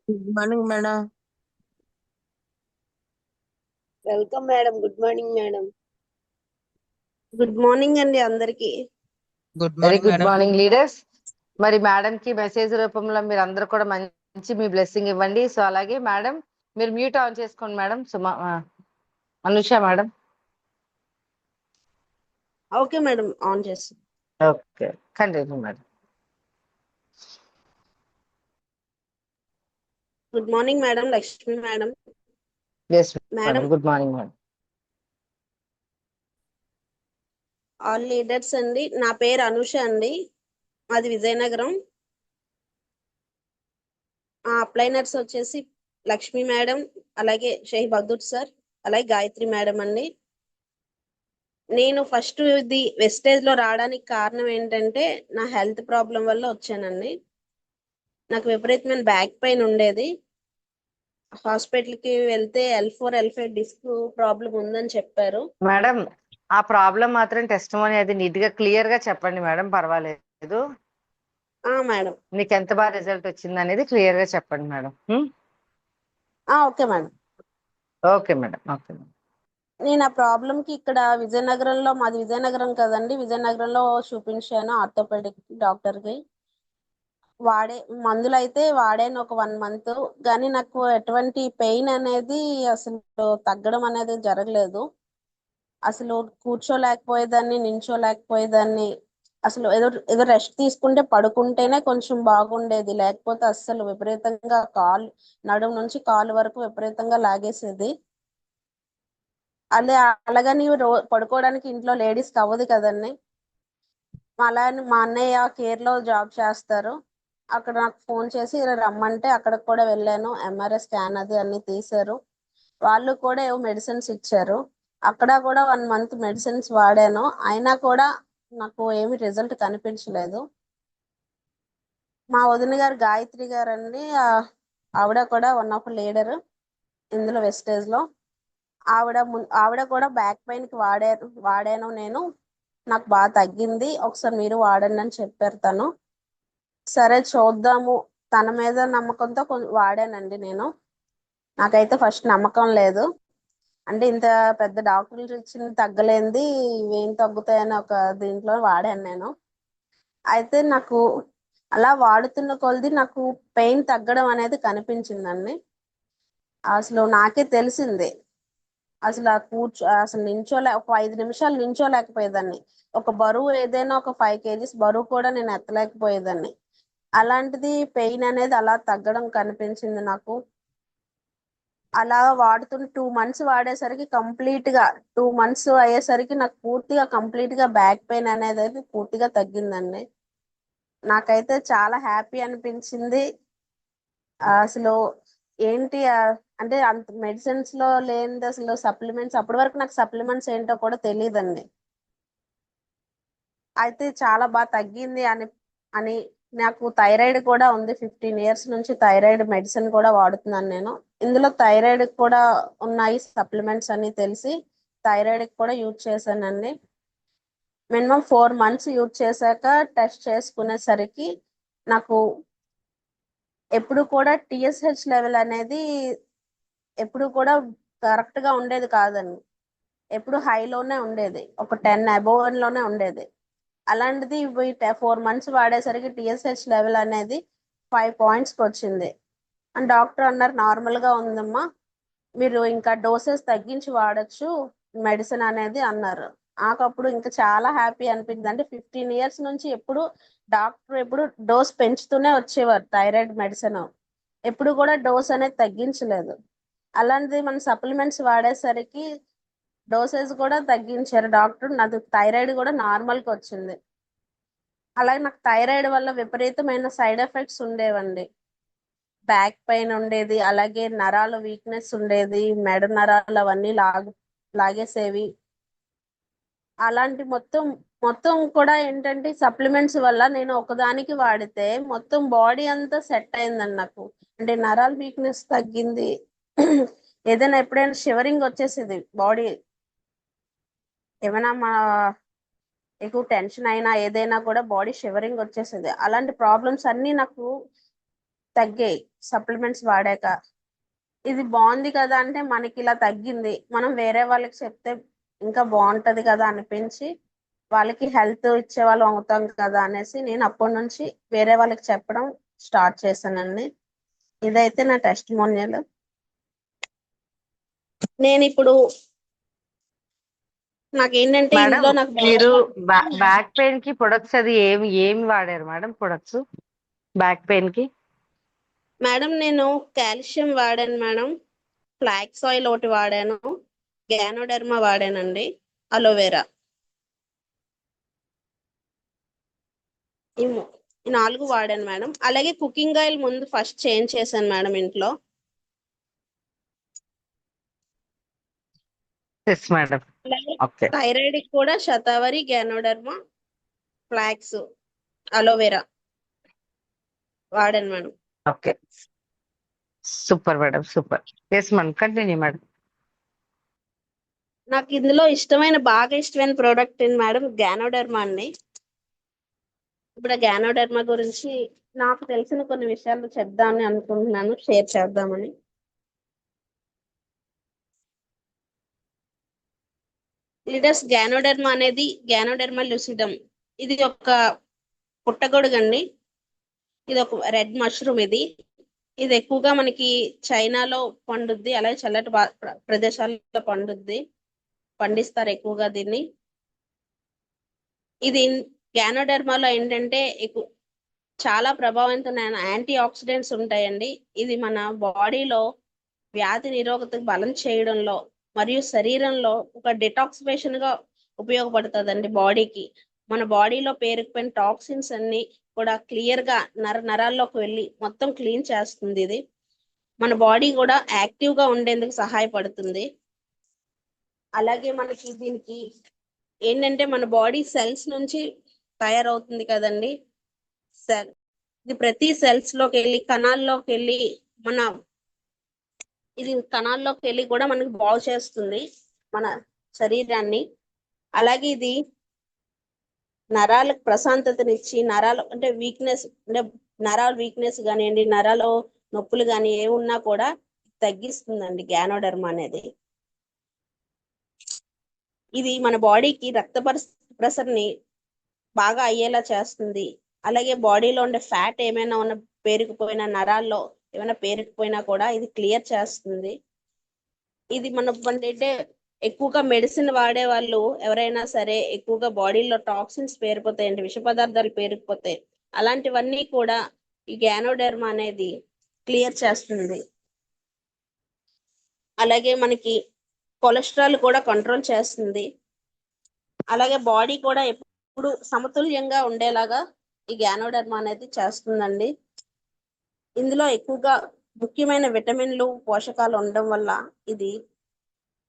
Good morning madam. Welcome madam. Good morning madam. Good morning అండి అందరికి. Good very morning good madam. Morning leaders. మరి madam కి message రూపంలో మీరు అందరూ కూడా మంచి మీ బ్లెస్సింగ్ ఇవ్వండి. సో అలాగే మేడం మీరు మ్యూట్ ఆన్ చేసుకోండి madam. Suma Anusha madam. Okay madam, on చేస్తాం. Okay, continue madam. Good morning madam, Lakshmi madam. Yes madam, madam, good morning madam. All leaders అండి. నా పేరు అనుష అండి, మాది విజయనగరం. అప్లైనర్స్ వచ్చేసి లక్ష్మి మేడం, అలాగే షేక్ బహదూర్ సార్, అలాగే గాయత్రి మేడం అండి. నేను ఫస్ట్ ఇది వెస్టేజ్ లో రావడానికి కారణం ఏంటంటే నా హెల్త్ ప్రాబ్లం వల్ల వచ్చానండి. నాకు విపరీతమైన బ్యాక్ పెయిన్ ఉండేది. హాస్పిటల్ కి వెళ్తే L4 L5 డిస్క్ ప్రాబ్లం ఉందని చెప్పారు. మేడం ఆ ప్రాబ్లం మాత్రం టెస్ట్ మనీ అది నీట్ గా క్లియర్ గా చెప్పండి మేడం, పర్వాలేదు. మేడం. నీకు ఎంత బాగా రిజల్ట్ వచ్చింది అనేది క్లియర్ గా చెప్పండి madam. Okay madam. Okay madam, okay madam. నేను ఆ ప్రాబ్లం కి ఇక్కడ విజయనగరంలో, మాది విజయనగరం కదండి, విజయనగరంలో చూపించాను ఆర్థోపెడిక్ డాక్టర్ కి. మందులు అయితే వాడాను ఒక 1 మంత్, కానీ నాకు ఎటువంటి పెయిన్ అనేది అసలు తగ్గడం అనేది జరగలేదు. అసలు కూర్చోలేకపోయేదాన్ని, నించోలేకపోయేదాన్ని. అసలు ఏదో ఏదో రెస్ట్ తీసుకుంటే పడుకుంటేనే కొంచెం బాగుండేది, లేకపోతే అస్సలు విపరీతంగా కాలు, నడుము నుంచి కాలు వరకు విపరీతంగా లాగేసేది. అదే అలాగని పడుకోవడానికి ఇంట్లో లేడీస్కి అవ్వదు కదండి. అలా అని మా అన్నయ్య కేర్ లో జాబ్ చేస్తారు, అక్కడ నాకు ఫోన్ చేసి ఇలా రమ్మంటే అక్కడికి కూడా వెళ్ళాను. MRI స్కాన్ అది అన్ని తీశారు. వాళ్ళు కూడా ఏవో మెడిసిన్స్ ఇచ్చారు. అక్కడ కూడా 1 మంత్ మెడిసిన్స్ వాడాను, అయినా కూడా నాకు ఏమి రిజల్ట్ కనిపించలేదు. మా వదిన గారు గాయత్రి గారు అండి, ఆవిడ కూడా వన్ ఆఫ్ లీడర్ ఇందులో వెస్టేజ్ లో. ఆవిడ కూడా బ్యాక్ పెయిన్ కి వాడాను నేను, నాకు బాగా తగ్గింది, ఒకసారి మీరు వాడండి అని చెప్పారు తను. సరే చూద్దాము, తన మీద నమ్మకంతో వాడానండి నేను. నాకైతే ఫస్ట్ నమ్మకం లేదు, అంటే ఇంత పెద్ద డాక్టర్లు ఇచ్చిన తగ్గలేంది ఇవేం తగ్గుతాయని ఒక దీంట్లో వాడాను నేను. అయితే నాకు అలా వాడుతున్న కొలది నాకు పెయిన్ తగ్గడం అనేది కనిపించిందండి. అసలు నాకే తెలిసింది, అసలు అసలు ఒక 5 నిమిషాలు నించోలేకపోయేదాన్ని. ఒక బరువు ఏదైనా ఒక 5 kgs బరువు కూడా నేను ఎత్తలేకపోయేదాన్ని. అలాంటిది పెయిన్ అనేది అలా తగ్గడం కనిపించింది నాకు. అలా వాడుతున్న 2 మంత్స్ వాడేసరికి కంప్లీట్ గా 2 మంత్స్ అయ్యేసరికి నాకు పూర్తిగా కంప్లీట్ గా బ్యాక్ పెయిన్ అనేది అయితే పూర్తిగా తగ్గిందండి. నాకైతే చాలా హ్యాపీ అనిపించింది. అసలు ఏంటి అంటే అంత మెడిసిన్స్ లో లేనిది అసలు సప్లిమెంట్స్, అప్పటి వరకు నాకు సప్లిమెంట్స్ ఏంటో కూడా తెలియదండి. అయితే చాలా బాగా తగ్గింది అని నాకు థైరాయిడ్ కూడా ఉంది, 15 years నుంచి థైరాయిడ్ మెడిసిన్ కూడా వాడుతున్నాను నేను. ఇందులో థైరాయిడ్ కూడా ఉన్నాయి సప్లిమెంట్స్ అని తెలిసి థైరాయిడ్ కూడా యూజ్ చేశానండి. మినిమం 4 months యూజ్ చేశాక టెస్ట్ చేసుకునేసరికి నాకు ఎప్పుడు కూడా TSH లెవెల్ అనేది ఎప్పుడు కూడా కరెక్ట్ గా ఉండేది కాదండి. ఎప్పుడు హైలోనే ఉండేది, ఒక 10 above లోనే ఉండేది. అలాంటిది 4 months వాడేసరికి TSH లెవెల్ అనేది 5 points వచ్చింది. అని డాక్టర్ అన్నారు నార్మల్ గా ఉందమ్మా, మీరు ఇంకా డోసెస్ తగ్గించి వాడచ్చు మెడిసిన్ అనేది అన్నారు. నాకప్పుడు ఇంకా చాలా హ్యాపీ అనిపించింది. అంటే 15 years నుంచి డాక్టర్ ఎప్పుడు డోస్ పెంచుతూనే వచ్చేవారు థైరాయిడ్ మెడిసిన్, ఎప్పుడు కూడా డోస్ అనేది తగ్గించలేదు. అలాంటిది మన సప్లిమెంట్స్ వాడేసరికి డోసేజ్ కూడా తగ్గించారు డాక్టర్, నాకు థైరాయిడ్ కూడా నార్మల్కి వచ్చింది. అలాగే నాకు థైరాయిడ్ వల్ల విపరీతమైన సైడ్ ఎఫెక్ట్స్ ఉండేవండి. బ్యాక్ పెయిన్ ఉండేది, అలాగే నరాల వీక్నెస్ ఉండేది, మెడ నరాలు అవన్నీ లాగేసేవి. అలాంటి మొత్తం మొత్తం కూడా ఏంటంటే సప్లిమెంట్స్ వల్ల నేను ఒకదానికి వాడితే మొత్తం బాడీ అంతా సెట్ అయిందండి నాకు. అంటే నరాల వీక్నెస్ తగ్గింది, ఏదైనా ఎప్పుడైనా షివరింగ్ వచ్చేసేది బాడీ, ఏమైనా ఎక్కువ టెన్షన్ అయినా ఏదైనా కూడా బాడీ షివరింగ్ వచ్చేసేది. అలాంటి ప్రాబ్లమ్స్ అన్నీ నాకు తగ్గాయి సప్లిమెంట్స్ వాడాక. ఇది బాగుంది కదా అంటే మనకి ఇలా తగ్గింది, మనం వేరే వాళ్ళకి చెప్తే ఇంకా బాగుంటది కదా అనిపించి వాళ్ళకి హెల్త్ ఇచ్చే వాళ్ళం అవుతాం కదా అనేసి నేను అప్పటి నుంచి వేరే వాళ్ళకి చెప్పడం స్టార్ట్ చేశానండి. ఇదైతే నా టెస్టిమోనియల్. నేను ఇప్పుడు నాకేంటంటే మేడం ఇందులో నాకు మీరు బ్యాక్ పెయిన్ కి ప్రొడక్ట్స్ అది ఏమి వాడారు మేడం? ప్రొడక్ట్స్ బ్యాక్ పెయిన్ కి మేడం నేను కాల్షియం వాడాను మేడం, ఫ్లాక్స్ ఆయిల్ ఒకటి వాడాను, గ్యానోడెర్మా వాడానండి, అలోవెరా. ఈ 4 వాడాను మేడం. అలాగే కుకింగ్ ఆయిల్ ముందు ఫస్ట్ చేంజ్ చేశాను మేడం ఇంట్లో. Yes madam. అలాగే ఓకే థైరాయిడ్ కూడా శతావరి, గ్యానోడెర్మా, ఫ్లాక్స్, అలోవెరా వాడాను మేడం. Okay super madam super. Yes madam continue madam. నాకు ఇందులో బాగా ఇష్టమైన ప్రోడక్ట్ ఏంటి మేడం, గ్యానోడెర్మా అండి. ఇప్పుడు గ్యానోడెర్మా గురించి నాకు తెలిసిన కొన్ని విషయాలు చెప్దామని అనుకుంటున్నాను, షేర్ చేద్దామని. లీడర్స్, గ్యానోడెర్మా అనేది గ్యానోడెర్మా లుసిడమ్. ఇది ఒక పుట్టగొడుగు అండి. ఇది ఒక రెడ్ మష్రూమ్. ఇది ఎక్కువగా మనకి చైనాలో పండుద్ది, అలాగే చల్లటి ప్రదేశాల్లో పండిస్తారు ఎక్కువగా దీన్ని. ఇది గ్యానోడెర్మాలో ఏంటంటే చాలా ప్రభావవంతమైన యాంటీ ఆక్సిడెంట్స్ ఉంటాయండి. ఇది మన బాడీలో వ్యాధి నిరోధక బలం చేయడంలో మరియు శరీరంలో ఒక డిటాక్సిఫికేషన్ గా ఉపయోగపడుతుందండి బాడీకి. మన బాడీలో పేరుకుపోయిన టాక్సిన్స్ అన్ని కూడా క్లియర్ గా నరాల్లోకి వెళ్ళి మొత్తం క్లీన్ చేస్తుంది. ఇది మన బాడీ కూడా యాక్టివ్ గా ఉండేందుకు సహాయపడుతుంది. అలాగే మనకి దీనికి ఏంటంటే మన బాడీ సెల్స్ నుంచి తయారవుతుంది కదండి. ఇది ప్రతి సెల్స్ లోకి వెళ్ళి కణాల్లోకి వెళ్ళి కణాల్లోకి వెళ్ళి కూడా మనకి బాగు చేస్తుంది మన శరీరాన్ని. అలాగే ఇది నరాలకు ప్రశాంతతనిచ్చి నరాలు అంటే నరాల వీక్నెస్ కానివ్వండి, నరాలు నొప్పులు కానీ ఏ ఉన్నా కూడా తగ్గిస్తుందండి గ్యానోడెర్మా అనేది. ఇది మన బాడీకి రక్త ప్రసరణని బాగా అయ్యేలా చేస్తుంది. అలాగే బాడీలో ఉండే ఫ్యాట్ ఏమైనా పేరుకుపోయిన నరాల్లో ఏమైనా పేరుకుపోయినా కూడా ఇది క్లియర్ చేస్తుంది. ఇది అంటే ఎక్కువగా మెడిసిన్ వాడే వాళ్ళు ఎవరైనా సరే ఎక్కువగా బాడీలో టాక్సిన్స్ పేరుకుపోతాయండి, విష పదార్థాలు పేరుకుపోతాయి. అలాంటివన్నీ కూడా ఈ గ్యానోడెర్మా అనేది క్లియర్ చేస్తుంది. అలాగే మనకి కొలెస్ట్రాల్ కూడా కంట్రోల్ చేస్తుంది. అలాగే బాడీ కూడా ఎప్పుడు సమతుల్యంగా ఉండేలాగా ఈ గ్యానోడెర్మా అనేది చేస్తుందండి. ఇందులో ఎక్కువగా ముఖ్యమైన విటమిన్లు, పోషకాలు ఉండడం వల్ల ఇది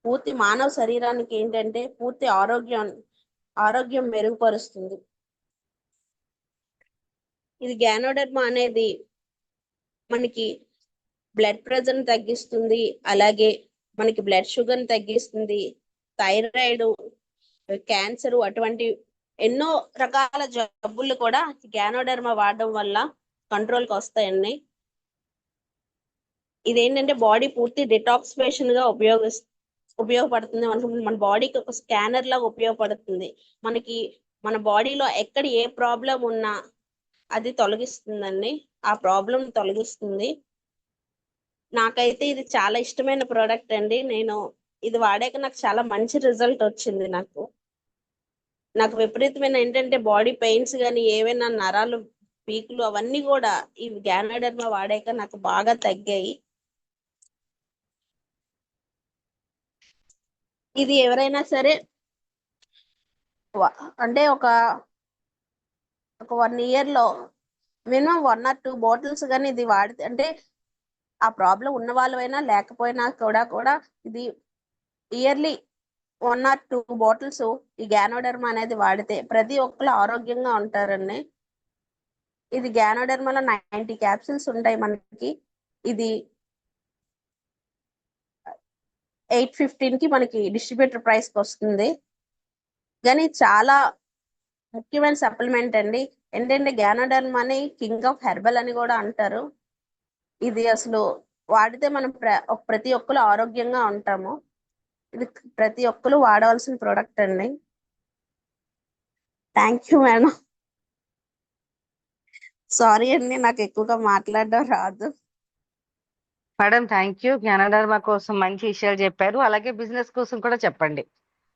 పూర్తి మానవ శరీరానికి ఏంటంటే పూర్తి ఆరోగ్యం మెరుగుపరుస్తుంది. ఇది గ్యానోడెర్మా అనేది మనకి బ్లడ్ ప్రెషర్ తగ్గిస్తుంది. అలాగే మనకి బ్లడ్ షుగర్ తగ్గిస్తుంది. థైరాయిడ్, క్యాన్సర్ అటువంటి ఎన్నో రకాల జబ్బులు కూడా గ్యానోడెర్మా వాడడం వల్ల కంట్రోల్కి వస్తాయండి. ఇదేంటంటే బాడీ పూర్తి డిటాక్సిఫికేషన్ గా ఉపయోగపడుతుంది. మన బాడీకి ఒక స్కానర్ లాగా ఉపయోగపడుతుంది. మన బాడీలో ఎక్కడ ఏ ప్రాబ్లం ఉన్నా అది తొలగిస్తుందండి, ఆ ప్రాబ్లం తొలగిస్తుంది. నాకైతే ఇది చాలా ఇష్టమైన ప్రోడక్ట్ అండి. నేను ఇది వాడాక నాకు చాలా మంచి రిజల్ట్ వచ్చింది. నాకు విపరీతమైన ఏంటంటే బాడీ పెయిన్స్ కానీ ఏవైనా నరాలు పీకులు అవన్నీ కూడా ఈ గ్యానోడెర్మా వాడాక నాకు బాగా తగ్గాయి. ఇది ఎవరైనా సరే అంటే ఒక 1 year లో మినిమం 1 or 2 bottles కానీ ఇది వాడితే, అంటే ఆ ప్రాబ్లం ఉన్న వాళ్ళైనా లేకపోయినా కూడా ఇది ఇయర్లీ 1 or 2 bottles ఈ గ్యానోడెర్మా అనేది వాడితే ప్రతి ఒక్కరు ఆరోగ్యంగా ఉంటారండి. ఇది గ్యానోడెర్మాలో 90 క్యాప్సిల్స్ ఉంటాయి మనకి. ఇది 815 కి మనకి డిస్ట్రిబ్యూటర్ ప్రైస్ కి వస్తుంది. కానీ చాలా ముఖ్యమైన సప్లిమెంట్ అండి. ఏంటంటే గ్యానోడెర్మా అని కింగ్ ఆఫ్ హెర్బల్ అని కూడా అంటారు. ఇది అసలు వాడితే మనం ప్రతి ఒక్కరు ఆరోగ్యంగా ఉంటాము. ఇది ప్రతి ఒక్కరు వాడవలసిన ప్రోడక్ట్ అండి. Thank you madam. సారీ అండి, నాకు ఎక్కువగా మాట్లాడడం రాదు. Madam thank you. జ్ఞానధర్మ కోసం మంచి విషయాలు చెప్పారు. అలాగే బిజినెస్ కోసం కూడా చెప్పండి.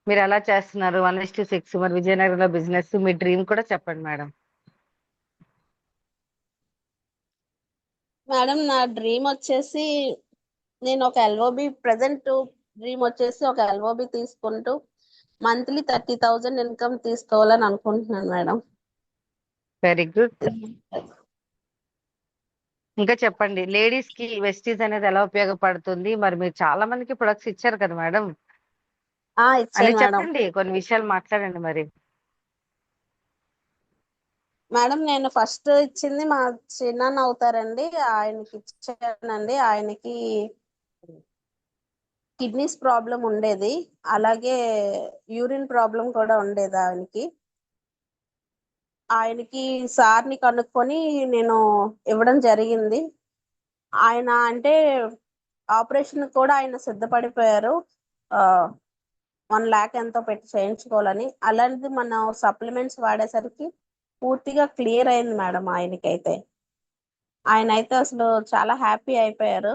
మీరు ఎలా చేస్తున్నారు 1:6, మరి విజయనగరంలో బిజినెస్, మీ డ్రీమ్ కూడా చెప్పండి మేడం. మేడం నా డ్రీమ్ వచ్చేసి నేను ఒక ఎల్ఓబి డ్రీమ్ వచ్చేసి ఒక ఎల్ఓబి తీసుకుంటూ మంత్లీ 30,000 ఇన్కమ్ తీసుకోవాలని అనుకుంటున్నాను మేడం. Very good. ఇంకా చెప్పండి, లేడీస్ కి వెస్టీస్ అనేది ఎలా ఉపయోగపడుతుంది? మరి మీరు చాలా మందికి ప్రొడక్ట్స్ ఇచ్చారు కదా మేడం, అని ఇచ్చాను మేడం. చెప్పండి, కొన్ని విషయాలు మాట్లాడండి మరి. మేడం నేను ఫస్ట్ ఇచ్చింది మా చిన్నాన్న అవుతారండి, ఆయనకి ఇచ్చానండి. ఆయనకి కిడ్నీస్ ప్రాబ్లం ఉండేది, అలాగే యూరిన్ ప్రాబ్లం కూడా ఉండేది ఆయనకి సార్ని కనుక్కొని నేను ఇవ్వడం జరిగింది. ఆయన అంటే ఆపరేషన్ కూడా ఆయన సిద్ధపడిపోయారు. 1 lakh ఎంతో పెట్టి చేయించుకోవాలని. అలాంటిది మన సప్లిమెంట్స్ వాడేసరికి పూర్తిగా క్లియర్ అయింది మేడం. ఆయన అయితే అసలు చాలా హ్యాపీ అయిపోయారు.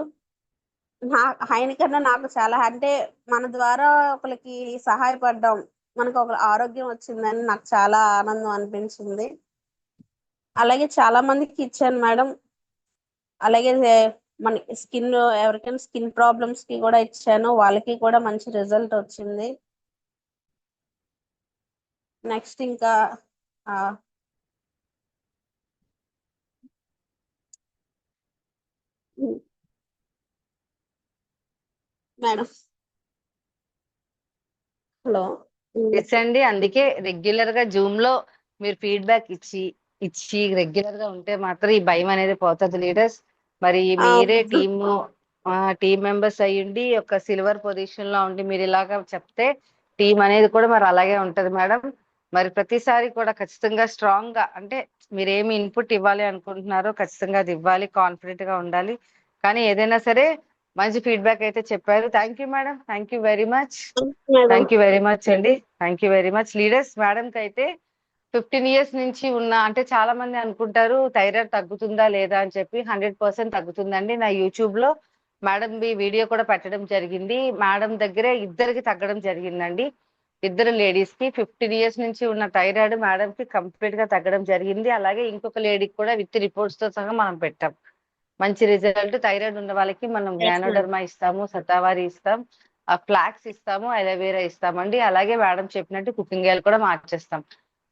ఆయనకన్నా నాకు చాలా, అంటే మన ద్వారా ఒకరికి సహాయపడ్డాం, మనకు ఒక ఆరోగ్యం వచ్చిందని నాకు చాలా ఆనందం అనిపించింది. అలాగే చాలా మందికి ఇచ్చాను మేడం. అలాగే మన ఎవరికైనా స్కిన్ ప్రాబ్లమ్స్ కి కూడా ఇచ్చాను, వాళ్ళకి కూడా మంచి రిజల్ట్ వచ్చింది. నెక్స్ట్ ఇంకా మేడం హలో. ఎస్ అండి, అందుకే రెగ్యులర్ గా జూమ్ లో మీరు ఫీడ్బ్యాక్ ఇచ్చి ఇచ్చి రెగ్యులర్ గా ఉంటే మాత్రం ఈ భయం అనేది పోతుంది లీడర్స్. మరి మీరే టీమ్ మెంబర్స్ అయ్యుండి ఒక సిల్వర్ పొజిషన్ లో ఉండి మీరు ఇలాగా చెప్తే టీం అనేది కూడా మరి అలాగే ఉంటది మేడం. మరి ప్రతిసారి కూడా ఖచ్చితంగా స్ట్రాంగ్ గా, అంటే మీరు ఏమి ఇన్పుట్ ఇవ్వాలి అనుకుంటున్నారో ఖచ్చితంగా అది ఇవ్వాలి, కాన్ఫిడెంట్ గా ఉండాలి. కానీ ఏదైనా సరే మంచి ఫీడ్బ్యాక్ అయితే చెప్పారు. Thank you madam, thank you very much. Thank you very much అండి, thank you very much leaders. Madam కి అయితే 15 years నుంచి ఉన్న, అంటే చాలా మంది అనుకుంటారు థైరాయిడ్ తగ్గుతుందా లేదా అని చెప్పి. 100% తగ్గుతుందండి. నా యూట్యూబ్ లో మేడం వీడియో కూడా పెట్టడం జరిగింది. మేడం దగ్గరే ఇద్దరికి తగ్గడం జరిగిందండి. ఇద్దరు లేడీస్ కి 15 years నుంచి ఉన్న థైరాయిడ్ మేడం కి కంప్లీట్ గా తగ్గడం జరిగింది. అలాగే ఇంకొక లేడీకి కూడా విత్ రిపోర్ట్స్ తో సహా మనం పెట్టాం. మంచి రిజల్ట్. థైరాయిడ్ ఉన్న వాళ్ళకి మనం జ్ఞానోడర్మా ఇస్తాము, శతావారి ఇస్తాం, ఫ్లాక్స్ ఇస్తాము, అలోవేరా ఇస్తామండి. అలాగే మేడం చెప్పినట్టు కుకింగ్ ఆయిల్ కూడా మార్చేస్తాం.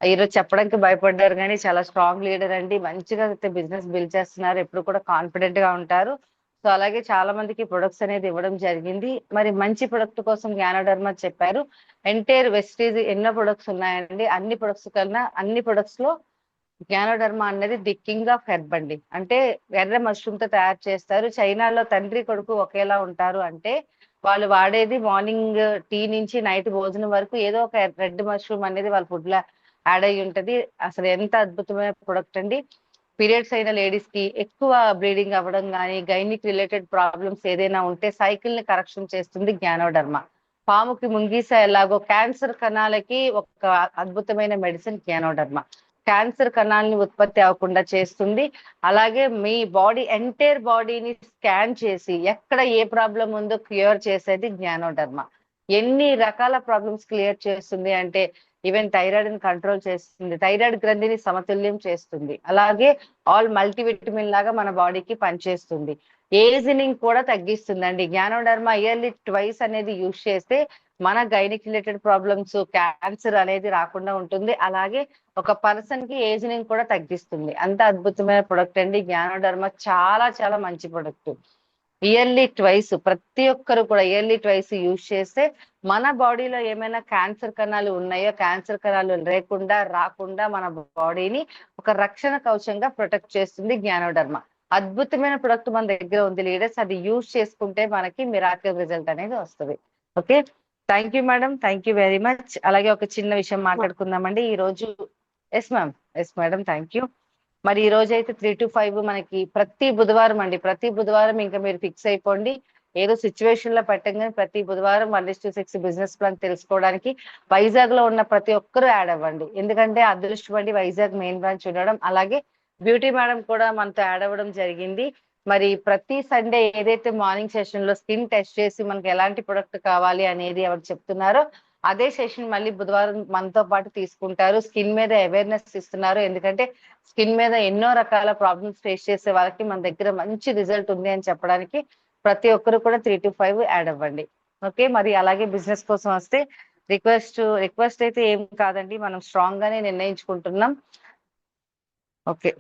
ఈరోజు చెప్పడానికి భయపడ్డారు కానీ చాలా స్ట్రాంగ్ లీడర్ అండి. మంచిగా అయితే బిజినెస్ బిల్డ్ చేస్తున్నారు, ఎప్పుడు కూడా కాన్ఫిడెంట్ గా ఉంటారు. సో అలాగే చాలా మందికి ప్రొడక్ట్స్ అనేది ఇవ్వడం జరిగింది. మరి మంచి ప్రొడక్ట్ కోసం జ్ఞానోడర్మా చెప్పారు. ఎంటైర్ వెస్టీజ్ ఎన్నో ప్రొడక్ట్స్ ఉన్నాయండి. అన్ని ప్రొడక్ట్స్ లో జ్ఞానోడర్మా అనేది ది కింగ్ ఆఫ్ హెర్బ్ అండి. అంటే ఎర్ర మష్రూమ్ తో తయారు చేస్తారు. చైనాలో తండ్రి కొడుకు ఒకేలా ఉంటారు. అంటే వాళ్ళు వాడేది మార్నింగ్ టీ నుంచి నైట్ భోజనం వరకు ఏదో ఒక రెడ్ మష్రూమ్ అనేది వాళ్ళ ఫుడ్ లో యాడ్ అయి ఉంటది. అసలు ఎంత అద్భుతమైన ప్రొడక్ట్ అండి. పీరియడ్స్ అయిన లేడీస్ కి ఎక్కువ బ్లీడింగ్ అవ్వడం కానీ, గైనిక్ రిలేటెడ్ ప్రాబ్లమ్స్ ఏదైనా ఉంటే సైకిల్ ని కరెక్షన్ చేస్తుంది జ్ఞానోడర్మా. పాముకి ముంగీస ఎలాగో క్యాన్సర్ కణాలకి ఒక అద్భుతమైన మెడిసిన్ జ్ఞానోడర్మా. క్యాన్సర్ కణాలని ఉత్పత్తి అవ్వకుండా చేస్తుంది. అలాగే మీ ఎంటైర్ బాడీని స్కాన్ చేసి ఎక్కడ ఏ ప్రాబ్లం ఉందో క్లియర్ చేసేది జ్ఞానోడర్మా. ఎన్ని రకాల ప్రాబ్లమ్స్ క్లియర్ చేస్తుంది అంటే ఈవెన్ థైరాయిడ్ ని కంట్రోల్ చేస్తుంది, థైరాయిడ్ గ్రంథిని సమతుల్యం చేస్తుంది, అలాగే ఆల్ మల్టీవిటమిన్ లాగా మన బాడీకి పనిచేస్తుంది, ఏజినింగ్ కూడా తగ్గిస్తుందండి. జ్ఞానోడర్మా ఇయర్లీ ట్వైస్ అనేది యూజ్ చేస్తే మన గైనిక్ రిలేటెడ్ ప్రాబ్లమ్స్, క్యాన్సర్ అనేది రాకుండా ఉంటుంది. అలాగే ఒక పర్సన్ కి ఏజినింగ్ కూడా తగ్గిస్తుంది. అంత అద్భుతమైన ప్రొడక్ట్ అండి జ్ఞానోడర్మా. చాలా చాలా మంచి ప్రొడక్ట్. ఇయర్లీ ట్వైస్ ప్రతి ఒక్కరు కూడా ఇయర్లీ ట్వైస్ యూజ్ చేస్తే మన బాడీలో ఏమైనా క్యాన్సర్ కణాలు ఉన్నాయో క్యాన్సర్ కణాలు లేకుండా రాకుండా మన బాడీని ఒక రక్షణ కవచంగా ప్రొటెక్ట్ చేస్తుంది జ్ఞానోడర్మా. అద్భుతమైన ప్రొడక్ట్ మన దగ్గర ఉంది లీడర్స్. అది యూజ్ చేసుకుంటే మనకి మిరాకిల్ రిజల్ట్ అనేది వస్తుంది. Okay, thank you madam, thank you very much. అలాగే ఒక చిన్న విషయం మాట్లాడుకుందామండి ఈ రోజు. Yes ma'am, yes madam, thank you. మరి ఈ రోజు అయితే 3 to 5 మనకి ప్రతి బుధవారం అండి, ప్రతి బుధవారం ఇంకా మీరు ఫిక్స్ అయిపోండి. ఏదో సిచ్యువేషన్ లో పెట్టంగానే ప్రతి బుధవారం 1:6 బిజినెస్ ప్లాన్ తెలుసుకోవడానికి వైజాగ్ లో ఉన్న ప్రతి ఒక్కరూ యాడ్ అవ్వండి. ఎందుకంటే అదృష్టం అండి వైజాగ్ మెయిన్ బ్రాంచ్ ఉండడం. అలాగే బ్యూటీ మేడం కూడా మనతో యాడ్ అవ్వడం జరిగింది. మరి ప్రతి సండే ఏదైతే మార్నింగ్ సెషన్ లో స్కిన్ టెస్ట్ చేసి మనకి ఎలాంటి ప్రొడక్ట్ కావాలి అనేది ఎవరు చెప్తున్నారో అదే సెషన్ మళ్ళీ బుధవారం మనతో పాటు తీసుకుంటారు. స్కిన్ మీద అవేర్నెస్ ఇస్తున్నారు. ఎందుకంటే స్కిన్ మీద ఎన్నో రకాల ప్రాబ్లమ్స్ ఫేస్ చేసే వాళ్ళకి మన దగ్గర మంచి రిజల్ట్ ఉంది అని చెప్పడానికి ప్రతి ఒక్కరు కూడా 3 to 5 యాడ్ అవ్వండి. ఓకే, మరి అలాగే బిజినెస్ కోసం వస్తే రిక్వెస్ట్ అయితే ఏం కాదండి, మనం స్ట్రాంగ్ గానే నిర్ణయించుకుంటున్నాం. ఓకే,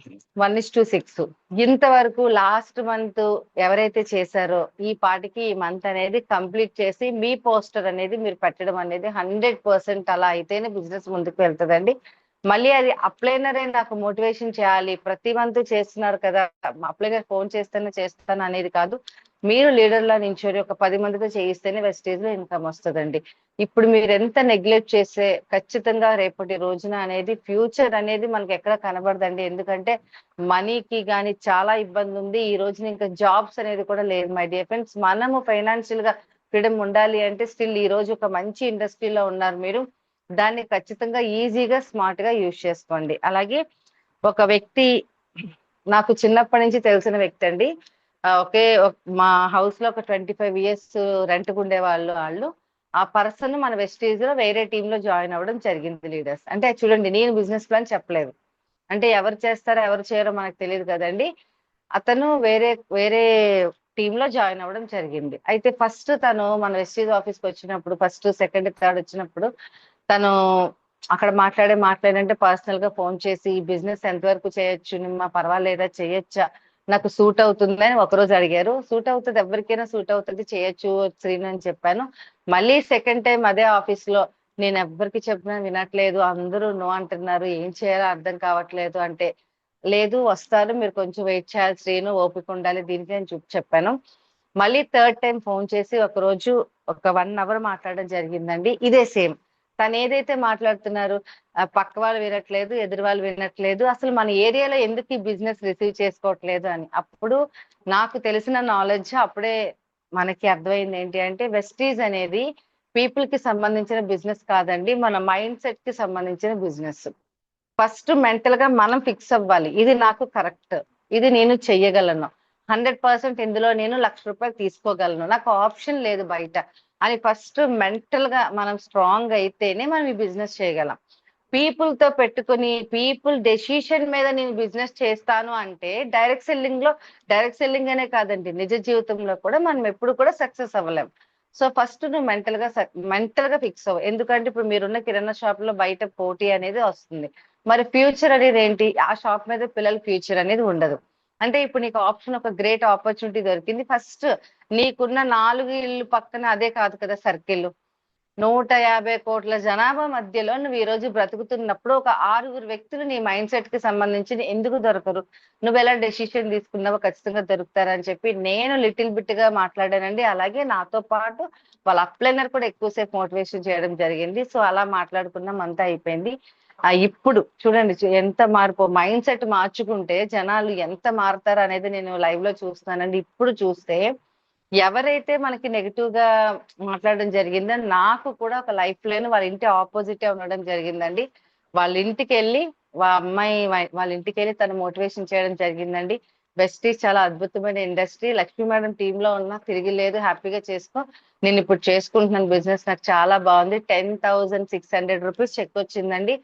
1:6 ఇంతవరకు లాస్ట్ మంత్ ఎవరైతే చేశారో ఈ పాటికి ఈ మంత్ అనేది కంప్లీట్ చేసి మీ పోస్టర్ అనేది మీరు పెట్టడం అనేది 100% అలా అయితేనే బిజినెస్ ముందుకు వెళ్తుందండి. మళ్ళీ అది అప్లైనరే నాకు మోటివేషన్ చేయాలి, ప్రతి మంత్ చేస్తున్నారు కదా అప్లైనర్ ఫోన్ చేస్తేనే చేస్తాను అనేది కాదు. మీరు లీడర్ లా నించొని ఒక 10 మందితో చేయిస్తేనే వెస్టేజ్ లో ఇన్కమ్ వస్తుందండి. ఇప్పుడు మీరు ఎంత నెగ్లెక్ట్ చేస్తే ఖచ్చితంగా రేపటి రోజున అనేది ఫ్యూచర్ అనేది మనకి ఎక్కడ కనబడదండి. ఎందుకంటే మనీకి కానీ చాలా ఇబ్బంది ఉంది. ఈ రోజున ఇంకా జాబ్స్ అనేది కూడా లేదు మై డియర్ ఫ్రెండ్స్. మనము ఫైనాన్షియల్ గా ఫ్రీడమ్ ఉండాలి అంటే స్టిల్ ఈ రోజు ఒక మంచి ఇండస్ట్రీలో ఉన్నారు మీరు. దాన్ని ఖచ్చితంగా ఈజీగా స్మార్ట్ గా యూజ్ చేసుకోండి. అలాగే ఒక వ్యక్తి నాకు చిన్నప్పటి నుంచి తెలిసిన వ్యక్తి అండి. మా హౌస్ లో ఒక 25 years రెంట్ ఉండే వాళ్ళు. ఆ పర్సన్ మన వెస్టీజ్ లో వేరే టీమ్ లో జాయిన్ అవ్వడం జరిగింది లీడర్స్. అంటే చూడండి, నేను బిజినెస్ ప్లాన్ చెప్పలేదు, అంటే ఎవరు చేస్తారో ఎవరు చేయరో మనకు తెలియదు కదండి. అతను వేరే వేరే టీమ్ లో జాయిన్ అవ్వడం జరిగింది. అయితే ఫస్ట్ తను మన వెస్టీజ్ ఆఫీస్ కి వచ్చినప్పుడు, ఫస్ట్ సెకండ్ థర్డ్ వచ్చినప్పుడు తను అక్కడ మాట్లాడంటే పర్సనల్ గా ఫోన్ చేసి ఈ బిజినెస్ ఎంతవరకు చేయొచ్చు, నిమ్మ పర్వాలేదా, చేయొచ్చా, నాకు సూట్ అవుతుందని ఒకరోజు అడిగారు. సూట్ అవుతుంది, ఎవరికైనా సూట్ అవుతుంది, చేయొచ్చు శ్రీను అని చెప్పాను. మళ్ళీ సెకండ్ టైం అదే ఆఫీస్ లో నేను ఎవరికి చెప్పినా వినట్లేదు, అందరూ నో అంటున్నారు, ఏం చేయాలో అర్థం కావట్లేదు అంటే, లేదు వస్తారు, మీరు కొంచెం వెయిట్ చేయాలి శ్రీను, ఓపిక ఉండాలి దీనికి నేను చెప్పాను. మళ్ళీ థర్డ్ టైం ఫోన్ చేసి ఒక రోజు ఒక 1 hour మాట్లాడడం జరిగిందండి. ఇదే సేమ్ తను ఏదైతే మాట్లాడుతున్నారు, పక్క వాళ్ళు వినట్లేదు, ఎదురు వాళ్ళు వినట్లేదు, అసలు మన ఏరియాలో ఎందుకు ఈ బిజినెస్ రిసీవ్ చేసుకోవట్లేదు అని. అప్పుడు నాకు తెలిసిన నాలెడ్జ్ అప్పుడే మనకి అర్థమైంది ఏంటి అంటే, వెస్టీజ్ అనేది పీపుల్ కి సంబంధించిన బిజినెస్ కాదండి, మన మైండ్ సెట్ కి సంబంధించిన బిజినెస్. ఫస్ట్ మెంటల్ గా మనం ఫిక్స్ అవ్వాలి, ఇది నాకు కరెక్ట్, ఇది నేను చెయ్యగలను, 100% ఇందులో నేను ₹1,00,000 తీసుకోగలను, నాకు ఆప్షన్ లేదు బయట అని ఫస్ట్ మెంటల్ గా మనం స్ట్రాంగ్ అయితేనే మనం ఈ బిజినెస్ చేయగలం. పీపుల్ తో పెట్టుకుని పీపుల్ డెసిషన్ మీద నేను బిజినెస్ చేస్తాను అంటే డైరెక్ట్ సెల్లింగ్ అనే కాదండి, నిజ జీవితంలో కూడా మనం ఎప్పుడు కూడా సక్సెస్ అవ్వలేం. సో ఫస్ట్ నువ్వు మెంటల్ గా ఫిక్స్ అవ్వు. ఎందుకంటే ఇప్పుడు మీరున్న కిరాణా షాప్ లో బయట పోటీ అనేది వస్తుంది. మరి ఫ్యూచర్ అనేది ఏంటి, ఆ షాప్ మీద పిల్లల ఫ్యూచర్ అనేది ఉండదు. అంటే ఇప్పుడు నీకు ఆప్షన్, ఒక గ్రేట్ ఆపర్చునిటీ దొరికింది. ఫస్ట్ నీకున్న 4 ఇళ్ళు పక్కన అదే కాదు కదా సర్కిల్, 150 కోట్ల జనాభా మధ్యలో నువ్వు ఈ రోజు బ్రతుకుతున్నప్పుడు ఒక 6 వ్యక్తులు నీ మైండ్ సెట్ కి సంబంధించి ఎందుకు దొరకరు? నువ్వు ఎలా డెసిషన్ తీసుకున్నావో ఖచ్చితంగా దొరుకుతారని చెప్పి నేను లిటిల్ బిట్ గా మాట్లాడానండి. అలాగే నాతో పాటు వాళ్ళ అప్లైనర్ కూడా ఎక్కువసేపు మోటివేషన్ చేయడం జరిగింది. సో అలా మాట్లాడుకున్నాం, అంతా అయిపోయింది. ఇప్పుడు చూడండి ఎంత మార్పు, మైండ్ సెట్ మార్చుకుంటే జనాలు ఎంత మారుతారు అనేది నేను లైవ్ లో చూస్తున్నానండి. ఇప్పుడు చూస్తే ఎవరైతే మనకి నెగిటివ్ గా మాట్లాడడం జరిగిందో, నాకు కూడా ఒక లైఫ్ లైన్ వాళ్ళ ఇంటి ఆపోజిటే ఉండడం జరిగిందండి. వాళ్ళ ఇంటికి వెళ్ళి వాళ్ళ ఇంటికి వెళ్ళి తను మోటివేషన్ చేయడం జరిగిందండి. వెస్టీజ్ చాలా అద్భుతమైన ఇండస్ట్రీ, లక్ష్మీ మేడం టీమ్ లో ఉన్నా తిరిగి లేదు, హ్యాపీగా చేసుకో, నేను ఇప్పుడు చేసుకుంటున్నాను బిజినెస్, నాకు చాలా బాగుంది, ₹10,600 చెక్ వచ్చిందండి.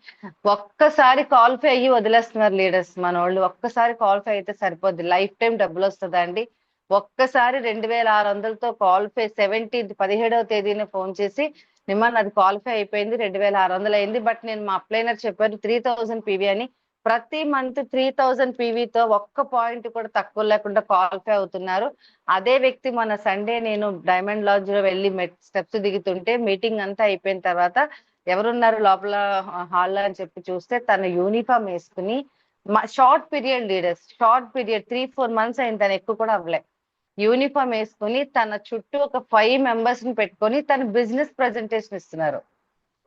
ఒక్కసారి క్వాలిఫై అయ్యి వదిలేస్తున్నారు లీడర్స్ మన వాళ్ళు. ఒక్కసారి క్వాలిఫై అయితే సరిపోద్ది, లైఫ్ టైం డబ్బులు వస్తుందండి. ఒక్కసారి 2,600తో క్వాలిఫై 17వ తేదీన ఫోన్ చేసి, నిమ్మ నాది క్వాలిఫై అయిపోయింది, 2,600 అయింది, బట్ నేను మా అప్లైనర్ చెప్పారు 3000 పీవీ అని. ప్రతి మంత్ 3000 పీవీతో ఒక్క పాయింట్ కూడా తక్కువ లేకుండా క్వాలిఫై అవుతున్నారు. అదే వ్యక్తి మన సండే నేను డైమండ్ లాడ్జ్ లో వెళ్ళి స్టెప్స్ దిగుతుంటే మీటింగ్ అంతా అయిపోయిన తర్వాత ఎవరున్నారు లోపల హాల్లో అని చెప్పి చూస్తే తన యూనిఫామ్ వేసుకుని, short period leaders, short period 3-4 months అయింది, తను ఎక్కువ కూడా అవ్వలే, యూనిఫామ్ వేసుకుని తన చుట్టూ ఒక 5 members ని పెట్టుకొని తన బిజినెస్ ప్రెజెంటేషన్ ఇస్తున్నారు.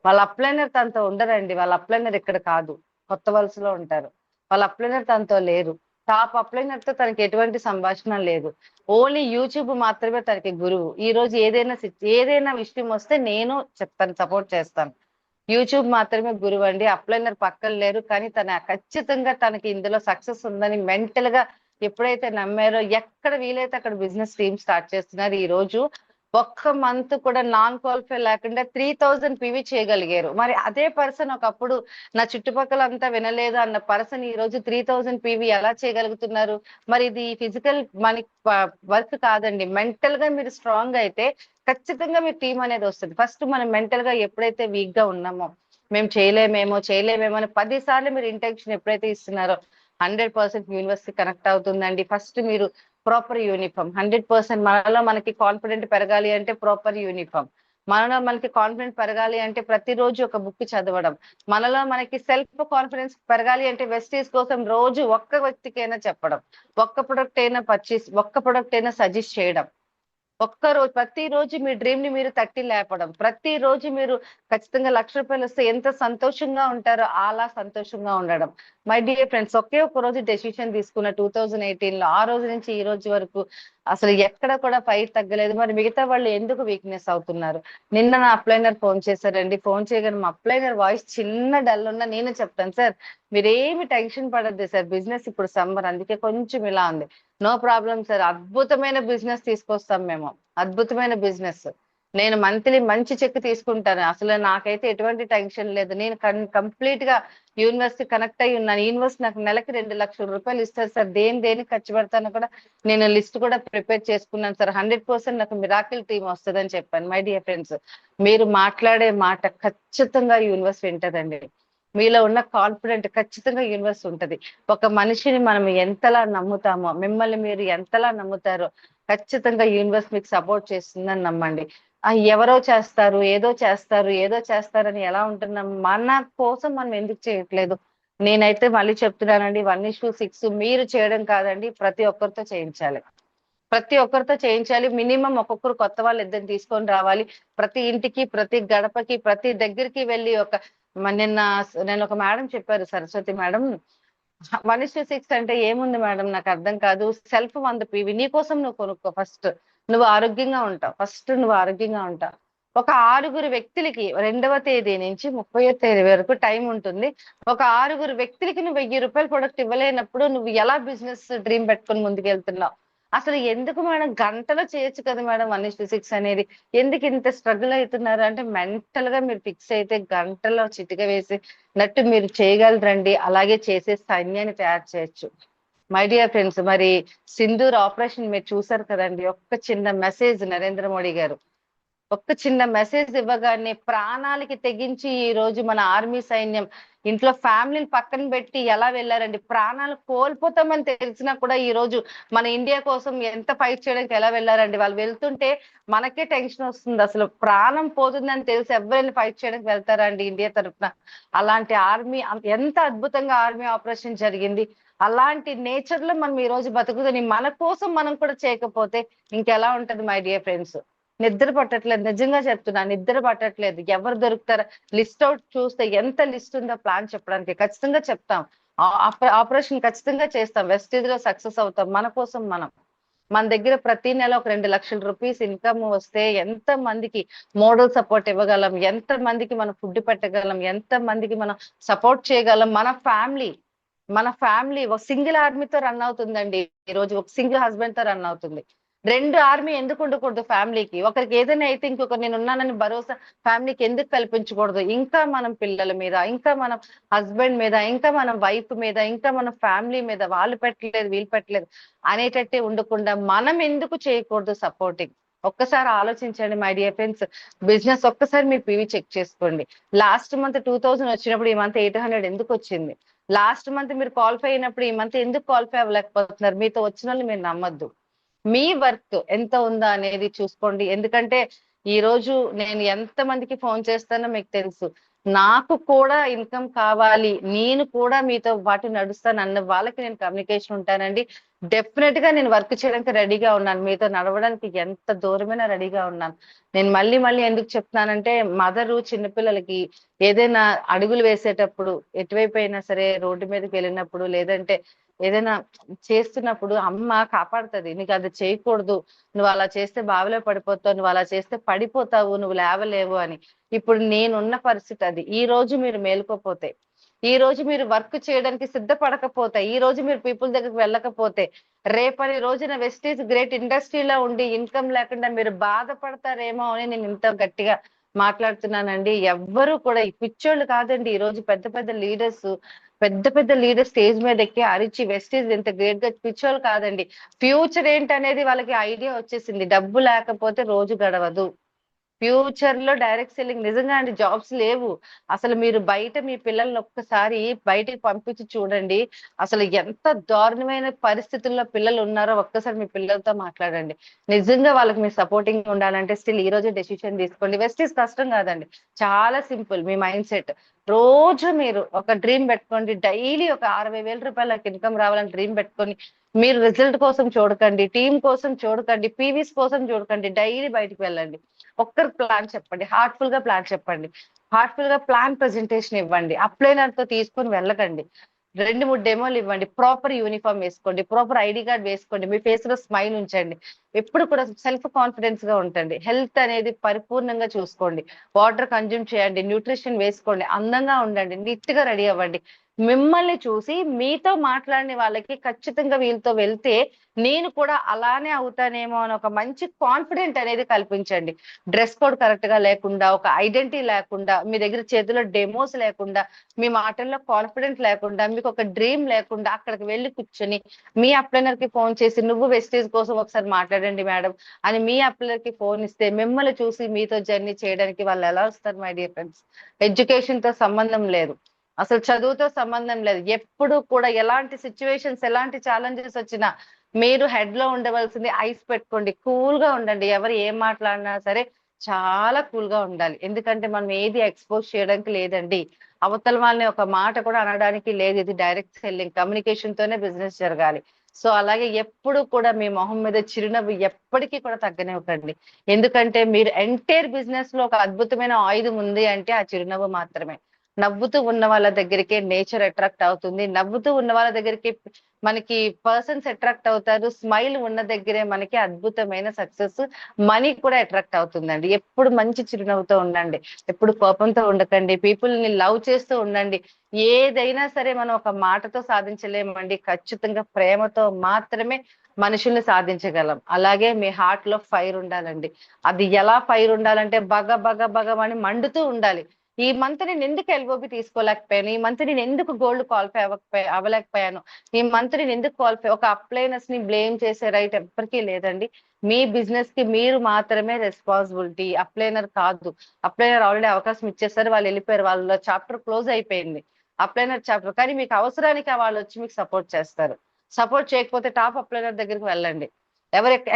వాళ్ళ అప్లైనర్ తనతో ఉండరండి, వాళ్ళ అప్లైనర్ ఇక్కడ కాదు, కొత్త వలసలో ఉంటారు. వాళ్ళ అప్లైనర్ తనతో లేరు. టాప్ అప్లైనర్ తో తనకి ఎటువంటి సంభాషణ లేదు. ఓన్లీ యూట్యూబ్ మాత్రమే తనకి గురువు. ఈ రోజు ఏదైనా విషయం వస్తే నేను చెప్తాను, సపోర్ట్ చేస్తాను. యూట్యూబ్ మాత్రమే గురువు అండి. అప్లైనర్ పక్కన లేరు. కానీ ఖచ్చితంగా తనకి ఇందులో సక్సెస్ ఉందని మెంటల్ గా ఎప్పుడైతే నమ్మారో ఎక్కడ వీలైతే అక్కడ బిజినెస్ టీమ్ స్టార్ట్ చేస్తున్నారు. ఈ రోజు ఒక్క మంత్ కూడా నాన్ క్వాలిఫై లేకుండా 3000 పివి చేయగలిగారు. మరి అదే పర్సన్ ఒకప్పుడు నా చుట్టుపక్కల అంతా వినలేదు అన్న పర్సన్ ఈ రోజు 3000 పివి ఎలా చేయగలుగుతున్నారు? మరి ఇది ఫిజికల్ మనీ వర్క్ కాదండి. మెంటల్ గా మీరు స్ట్రాంగ్ అయితే ఖచ్చితంగా మీ టీం అనేది వస్తుంది. ఫస్ట్ మనం మెంటల్ గా ఎప్పుడైతే వీక్ గా ఉన్నామో, మేము చేయలేమేమో అని 10 సార్లు మీరు ఇంటెన్షన్ ఎప్పుడైతే ఇస్తున్నారో 100% యూనివర్సిటీ కనెక్ట్ అవుతుందండి. ఫస్ట్ మీరు ప్రాపర్ యూనిఫామ్ 100%. మనలో మనకి కాన్ఫిడెంట్ పెరగాలి అంటే ప్రాపర్ యూనిఫామ్. మనలో మనకి కాన్ఫిడెంట్ పెరగాలి అంటే ప్రతిరోజు ఒక బుక్ చదవడం. మనలో మనకి సెల్ఫ్ కాన్ఫిడెన్స్ పెరగాలి అంటే వెస్టీస్ కోసం రోజు ఒక్క వ్యక్తికైనా చెప్పడం, ఒక్క ప్రొడక్ట్ అయినా సజెస్ట్ చేయడం. ప్రతిరోజు మీ డ్రీమ్ ని మీరు తట్టి లేపడం. ప్రతిరోజు మీరు ఖచ్చితంగా ₹1,00,000 వస్తే ఎంత సంతోషంగా ఉంటారో అలా సంతోషంగా ఉండడం. మై డియర్ ఫ్రెండ్స్, ఒకే ఒక రోజు డెసిషన్ తీసుకున్న 2018 లో, ఆ రోజు నుంచి ఈ రోజు వరకు అసలు ఎక్కడ కూడా ఫైట్ తగ్గలేదు. మరి మిగతా వాళ్ళు ఎందుకు వీక్నెస్ అవుతున్నారు? నిన్న నా అప్లైనర్ ఫోన్ చేశారండి. ఫోన్ చేయగానే మా అప్లైనర్ వాయిస్ చిన్న డల్ ఉన్నా నేను చెప్తాను, సార్ మీరేమి టెన్షన్ పడద్దు సార్, బిజినెస్ ఇప్పుడు సమ్మర్ అందుకే కొంచెం ఇలా ఉంది. నో ప్రాబ్లం సార్, అద్భుతమైన బిజినెస్ తీసుకొస్తాం మేము. అద్భుతమైన బిజినెస్. నేను మంత్లీ మంచి చెక్ తీసుకుంటాను. అసలు నాకైతే ఎటువంటి టెన్షన్ లేదు. నేను కంప్లీట్ గా యూనివర్సిటీ కనెక్ట్ అయ్యి ఉన్నాను. యూనివర్సిటీ నాకు నెలకి ₹2,00,000 ఇస్తారు సార్. దేనికి ఖర్చు పెడతాను కూడా నేను లిస్ట్ కూడా ప్రిపేర్ చేసుకున్నాను సార్. 100% నాకు మిరాకిల్ టీమ్ వస్తుందని చెప్పాను. మై డియర్ ఫ్రెండ్స్, మీరు మాట్లాడే మాట ఖచ్చితంగా యూనివర్స్ వింటదండి. మీలో ఉన్న కాన్ఫిడెంట్ ఖచ్చితంగా యూనివర్స్ ఉంటది. ఒక మనిషిని మనం ఎంతలా నమ్ముతామో, మిమ్మల్ని మీరు ఎంతలా నమ్ముతారో ఖచ్చితంగా యూనివర్స్ మీకు సపోర్ట్ చేస్తుందని నమ్మండి. ఎవరో చేస్తారు, ఏదో చేస్తారని ఎలా ఉంటున్నాం? మన కోసం మనం ఎందుకు చేయట్లేదు? నేనైతే మళ్ళీ చెప్తున్నానండి, 1:6 మీరు చేయడం కాదండి, ప్రతి ఒక్కరితో చేయించాలి. ప్రతి ఒక్కరితో చేయించాలి. మినిమం ఒక్కొక్కరు కొత్త వాళ్ళు ఇద్దరిని తీసుకొని రావాలి. ప్రతి ఇంటికి, ప్రతి గడపకి, ప్రతి దగ్గరికి వెళ్ళి నేను ఒక మేడం చెప్పారు, సరస్వతి మేడం, 1:6 అంటే ఏముంది మేడం, నాకు అర్థం కాదు. సెల్ఫ్ 100 పివి నీ కోసం నువ్వు కొనుక్కో. ఫస్ట్ నువ్వు ఆరోగ్యంగా ఉంటావు. ఒక 6 వ్యక్తులకి 2వ తేదీ నుంచి 30వ తేదీ వరకు టైం ఉంటుంది. ఒక 6 వ్యక్తులకి నువ్వు ₹1000 ప్రొడక్ట్ ఇవ్వలేనప్పుడు నువ్వు ఎలా బిజినెస్ డ్రీమ్ పెట్టుకొని ముందుకెళ్తున్నావు? అసలు ఎందుకు మేడం, గంటలో చేయొచ్చు కదా మేడం 1:6 అనేది? ఎందుకు ఇంత స్ట్రగుల్ అవుతున్నారు అంటే, మెంటల్ గా మీరు ఫిక్స్ అయితే గంటలో చిటిక వేసి నట్టు మీరు చేయగలరండి. అలాగే చేసే సైన్యాన్ని తయారు చేయొచ్చు. మై డియర్ ఫ్రెండ్స్, మరి సింధూర్ ఆపరేషన్ మీరు చూసారు కదండి. ఒక్క చిన్న మెసేజ్ నరేంద్ర మోడీ గారు ఒక్క చిన్న మెసేజ్ ఇవ్వగానే ప్రాణాలకి తెగించి ఈ రోజు మన ఆర్మీ సైన్యం ఇంట్లో ఫ్యామిలీని పక్కన పెట్టి ఎలా వెళ్ళారండి? ప్రాణాలు కోల్పోతామని తెలిసినా కూడా ఈ రోజు మన ఇండియా కోసం ఎంత ఫైట్ చేయడానికి ఎలా వెళ్ళారండి? వాళ్ళు వెళ్తుంటే మనకే టెన్షన్ వస్తుంది. అసలు ప్రాణం పోతుందని తెలిసి ఎవరైనా ఫైట్ చేయడానికి వెళ్తారా అండి ఇండియా తరఫున? అలాంటి ఆర్మీ, ఎంత అద్భుతంగా ఆర్మీ ఆపరేషన్ జరిగింది. అలాంటి నేచర్ లో మనం ఈ రోజు బతుకుతుంది. మన కోసం మనం కూడా చేయకపోతే ఇంకెలా ఉంటది మై డియర్ ఫ్రెండ్స్? నిద్ర పట్టట్లేదు, నిజంగా చెప్తున్నా, నిద్ర పట్టట్లేదు. ఎవరు దొరుకుతారా? లిస్ట్ అవుట్ చూస్తే ఎంత లిస్ట్ ఉందో ప్లాన్ చెప్పడానికి ఖచ్చితంగా చెప్తాం. ఆపరేషన్ ఖచ్చితంగా చేస్తాం. వెస్టీజ్ లో సక్సెస్ అవుతాం. మన కోసం మనం. మన దగ్గర ప్రతి నెల ఒక ₹2,00,000 ఇన్కమ్ వస్తే ఎంత మందికి మోడల్ సపోర్ట్ ఇవ్వగలం, ఎంత మందికి మనం ఫుడ్ పెట్టగలం, ఎంత మందికి మనం సపోర్ట్ చేయగలం. మన ఫ్యామిలీ ఒక సింగిల్ ఆర్మీతో రన్ అవుతుందండి. ఈ రోజు ఒక సింగిల్ హస్బెండ్ తో రన్ అవుతుంది. 2 ఆర్మీ ఎందుకు ఉండకూడదు ఫ్యామిలీకి? ఒకరికి ఏదైనా అయితే ఇంకొకరు నేను ఉన్నానని భరోసా ఫ్యామిలీకి ఎందుకు కల్పించకూడదు? ఇంకా మనం పిల్లల మీద, ఇంకా మనం హస్బెండ్ మీద, ఇంకా మనం వైఫ్ మీద, ఇంకా మన ఫ్యామిలీ మీద, వాళ్ళు పెట్టలేదు వీళ్ళు పెట్టలేదు అనేటట్టే ఉండకుండా మనం ఎందుకు చేయకూడదు సపోర్టింగ్? ఒక్కసారి ఆలోచించండి మై డియర్ ఫ్రెండ్స్. బిజినెస్ ఒక్కసారి మీరు పివి చెక్ చేసుకోండి. లాస్ట్ మంత్ 2000 వచ్చినప్పుడు ఈ మంత్ 800 ఎందుకు వచ్చింది? లాస్ట్ మంత్ మీరు క్వాలిఫై అయినప్పుడు ఈ మంత్ ఎందుకు క్వాలిఫై అవ్వలేకపోతున్నారు? మీతో వచ్చిన వాళ్ళు మీరు నమ్మద్దు. మీ వర్క్ ఎంత ఉందా అనేది చూసుకోండి. ఎందుకంటే ఈ రోజు నేను ఎంత మందికి ఫోన్ చేస్తానో మీకు తెలుసు. నాకు కూడా ఇన్కమ్ కావాలి, నేను కూడా మీతో పాటు నడుస్తాను అన్న వాళ్ళకి నేను కమ్యూనికేషన్ ఉంటానండి. డెఫినెట్ గా నేను వర్క్ చేయడానికి రెడీగా ఉన్నాను, మీతో నడవడానికి ఎంత దూరమైనా రెడీగా ఉన్నాను. నేను మళ్ళీ మళ్ళీ ఎందుకు చెప్తున్నానంటే, మదరు చిన్నపిల్లలకి ఏదైనా అడుగులు వేసేటప్పుడు ఎటువైపు అయినా సరే, రోడ్డు మీదకి వెళ్ళినప్పుడు లేదంటే ఏదైనా చేస్తున్నప్పుడు అమ్మ కాపాడుతుంది. నీకు అది చేయకూడదు, నువ్వు అలా చేస్తే బావిలో పడిపోతావు, నువ్వు అలా చేస్తే పడిపోతావు, నువ్వు లేవలేవు అని. ఇప్పుడు నేనున్న పరిస్థితి అది. ఈ రోజు మీరు మేలుకోపోతే, ఈ రోజు మీరు వర్క్ చేయడానికి సిద్ధపడకపోతే, ఈ రోజు మీరు పీపుల్ దగ్గరికి వెళ్ళకపోతే, రేపటి రోజున వెస్టీజ్ గ్రేట్ ఇండస్ట్రీలో ఉండి ఇన్కమ్ లేకుండా మీరు బాధపడతారేమో అని నేను ఇంత గట్టిగా మాట్లాడుతున్నానండి. ఎవ్వరు కూడా ఈ పిచ్చోళ్ళు కాదండి. ఈ రోజు పెద్ద పెద్ద లీడర్స్, పెద్ద పెద్ద లీడర్ స్టేజ్ మీద ఎక్కి అరిచి వెస్టీజ్ ఇంత గ్రేట్ గా, పిచ్చోళ్ళు కాదండి. ఫ్యూచర్ ఏంటనేది వాళ్ళకి ఐడియా వచ్చేసింది. డబ్బు లేకపోతే రోజు గడవదు. ఫ్యూచర్ లో డైరెక్ట్ సెల్లింగ్ నిజంగా అండి, జాబ్స్ లేవు. అసలు మీరు బయట మీ పిల్లల్ని ఒక్కసారి బయటికి పంపించి చూడండి, అసలు ఎంత దారుణమైన పరిస్థితుల్లో పిల్లలు ఉన్నారో ఒక్కసారి మీ పిల్లలతో మాట్లాడండి. నిజంగా వాళ్ళకి మీరు సపోర్టింగ్ ఉండాలంటే స్టిల్ ఈ రోజు డెసిషన్ తీసుకోండి. వెస్టీస్ కష్టం కాదండి, చాలా సింపుల్. మీ మైండ్ సెట్ రోజు మీరు ఒక డ్రీమ్ పెట్టుకోండి. డైలీ ఒక 60,000 రూపాయలకు ఇన్కమ్ రావాలని డ్రీమ్ పెట్టుకొని, మీరు రిజల్ట్ కోసం చూడకండి, టీం కోసం చూడకండి, పీవీస్ కోసం చూడకండి, డైలీ బయటికి వెళ్ళండి. ఒక్కరు ప్లాన్ చెప్పండి, హార్ట్ఫుల్ గా ప్లాన్ చెప్పండి, హార్ట్ఫుల్ గా ప్లాన్ ప్రెజెంటేషన్ ఇవ్వండి. అప్లైనర్ తో తీసుకొని వెళ్ళకండి. 2-3 డెమోలు ఇవ్వండి, ప్రాపర్ యూనిఫామ్ వేసుకోండి, ప్రాపర్ ఐడి కార్డ్ వేసుకోండి, మీ ఫేస్ లో స్మైల్ ఉంచండి. ఎప్పుడు కూడా సెల్ఫ్ కాన్ఫిడెన్స్ గా ఉంటండి. హెల్త్ అనేది పరిపూర్ణంగా చూసుకోండి, వాటర్ కన్జ్యూమ్ చేయండి, న్యూట్రిషన్ వేసుకోండి, అందంగా ఉండండి, నీట్ గా రెడీ అవ్వండి. మిమ్మల్ని చూసి మీతో మాట్లాడిన వాళ్ళకి ఖచ్చితంగా వీళ్ళతో వెళ్తే నేను కూడా అలానే అవుతానేమో అని ఒక మంచి కాన్ఫిడెంట్ అనేది కల్పించండి. డ్రెస్ కోడ్ కరెక్ట్ గా లేకుండా, ఒక ఐడెంటిటీ లేకుండా, మీ దగ్గర చేతిలో డెమోస్ లేకుండా, మీ మాటల్లో కాన్ఫిడెంట్ లేకుండా, మీకు ఒక డ్రీమ్ లేకుండా అక్కడికి వెళ్ళి కూర్చొని మీ అప్లైనర్ కి ఫోన్ చేసి నువ్వు వెస్టేజ్ కోసం ఒకసారి మాట్లాడండి మేడం అని మీ అప్లైనర్ కి ఫోన్ ఇస్తే, మిమ్మల్ని చూసి మీతో జర్నీ చేయడానికి వాళ్ళు ఎలా వస్తారు మై డియర్ ఫ్రెండ్స్? ఎడ్యుకేషన్ తో సంబంధం లేదు, అసలు చదువుతో సంబంధం లేదు. ఎప్పుడు కూడా ఎలాంటి సిచ్యువేషన్స్, ఎలాంటి ఛాలెంజెస్ వచ్చినా మీరు హెడ్ లో ఉండవలసింది ఐస్ పెట్టుకోండి, కూల్ గా ఉండండి. ఎవరు ఏం మాట్లాడినా సరే చాలా కూల్ గా ఉండాలి. ఎందుకంటే మనం ఏది ఎక్స్పోజ్ చేయడానికి లేదండి, అవతల వాళ్ళని ఒక మాట కూడా అనడానికి లేదు. ఇది డైరెక్ట్ సెల్లింగ్, కమ్యూనికేషన్ తోనే బిజినెస్ జరగాలి. సో అలాగే ఎప్పుడు కూడా మీ మొహం మీద చిరునవ్వు ఎప్పటికీ కూడా తగ్గనివ్వకండి. ఎందుకంటే మీరు ఎంటైర్ బిజినెస్ లో ఒక అద్భుతమైన ఆయుధం ఉంది అంటే ఆ చిరునవ్వు మాత్రమే. నవ్వుతూ ఉన్న వాళ్ళ దగ్గరికే నేచర్ అట్రాక్ట్ అవుతుంది, నవ్వుతూ ఉన్న వాళ్ళ దగ్గరికి మనకి పర్సన్స్ అట్రాక్ట్ అవుతారు, స్మైల్ ఉన్న దగ్గరే మనకి అద్భుతమైన సక్సెస్, మనీ కూడా అట్రాక్ట్ అవుతుందండి. ఎప్పుడు మంచి చిరునవ్వుతో ఉండండి, ఎప్పుడు కోపంతో ఉండకండి, పీపుల్ ని లవ్ చేస్తూ ఉండండి. ఏదైనా సరే మనం ఒక మాటతో సాధించలేమండి, ఖచ్చితంగా ప్రేమతో మాత్రమే మనుషుల్ని సాధించగలం. అలాగే మీ హార్ట్ లో ఫైర్ ఉండాలండి. అది ఎలా ఫైర్ ఉండాలంటే బగ బగ బగమని మండుతూ ఉండాలి. ఈ మంత్ నేను ఎందుకు ఎల్ఓబి తీసుకోలేకపోయాను, ఈ మంత్ నేను ఎందుకు గోల్డ్ క్వాలిఫై అవ్వలేకపోయాను, ఈ మంత్ నేను ఎందుకు క్వాలిఫై, ఒక అప్లైనర్స్ ని బ్లేమ్ చేసే రైట్ ఎవ్వరికీ లేదండి. మీ బిజినెస్ కి మీరు మాత్రమే రెస్పాన్సిబిలిటీ, అప్లైనర్ కాదు. అప్లైనర్ ఆల్రెడీ అవకాశం ఇచ్చేసారు, వాళ్ళు వెళ్ళిపోయారు, వాళ్ళ చాప్టర్ క్లోజ్ అయిపోయింది, అప్లైనర్ చాప్టర్. కానీ మీకు అవసరానికి వాళ్ళు వచ్చి మీకు సపోర్ట్ చేస్తారు. సపోర్ట్ చేయకపోతే టాప్ అప్లైనర్ దగ్గరికి వెళ్ళండి.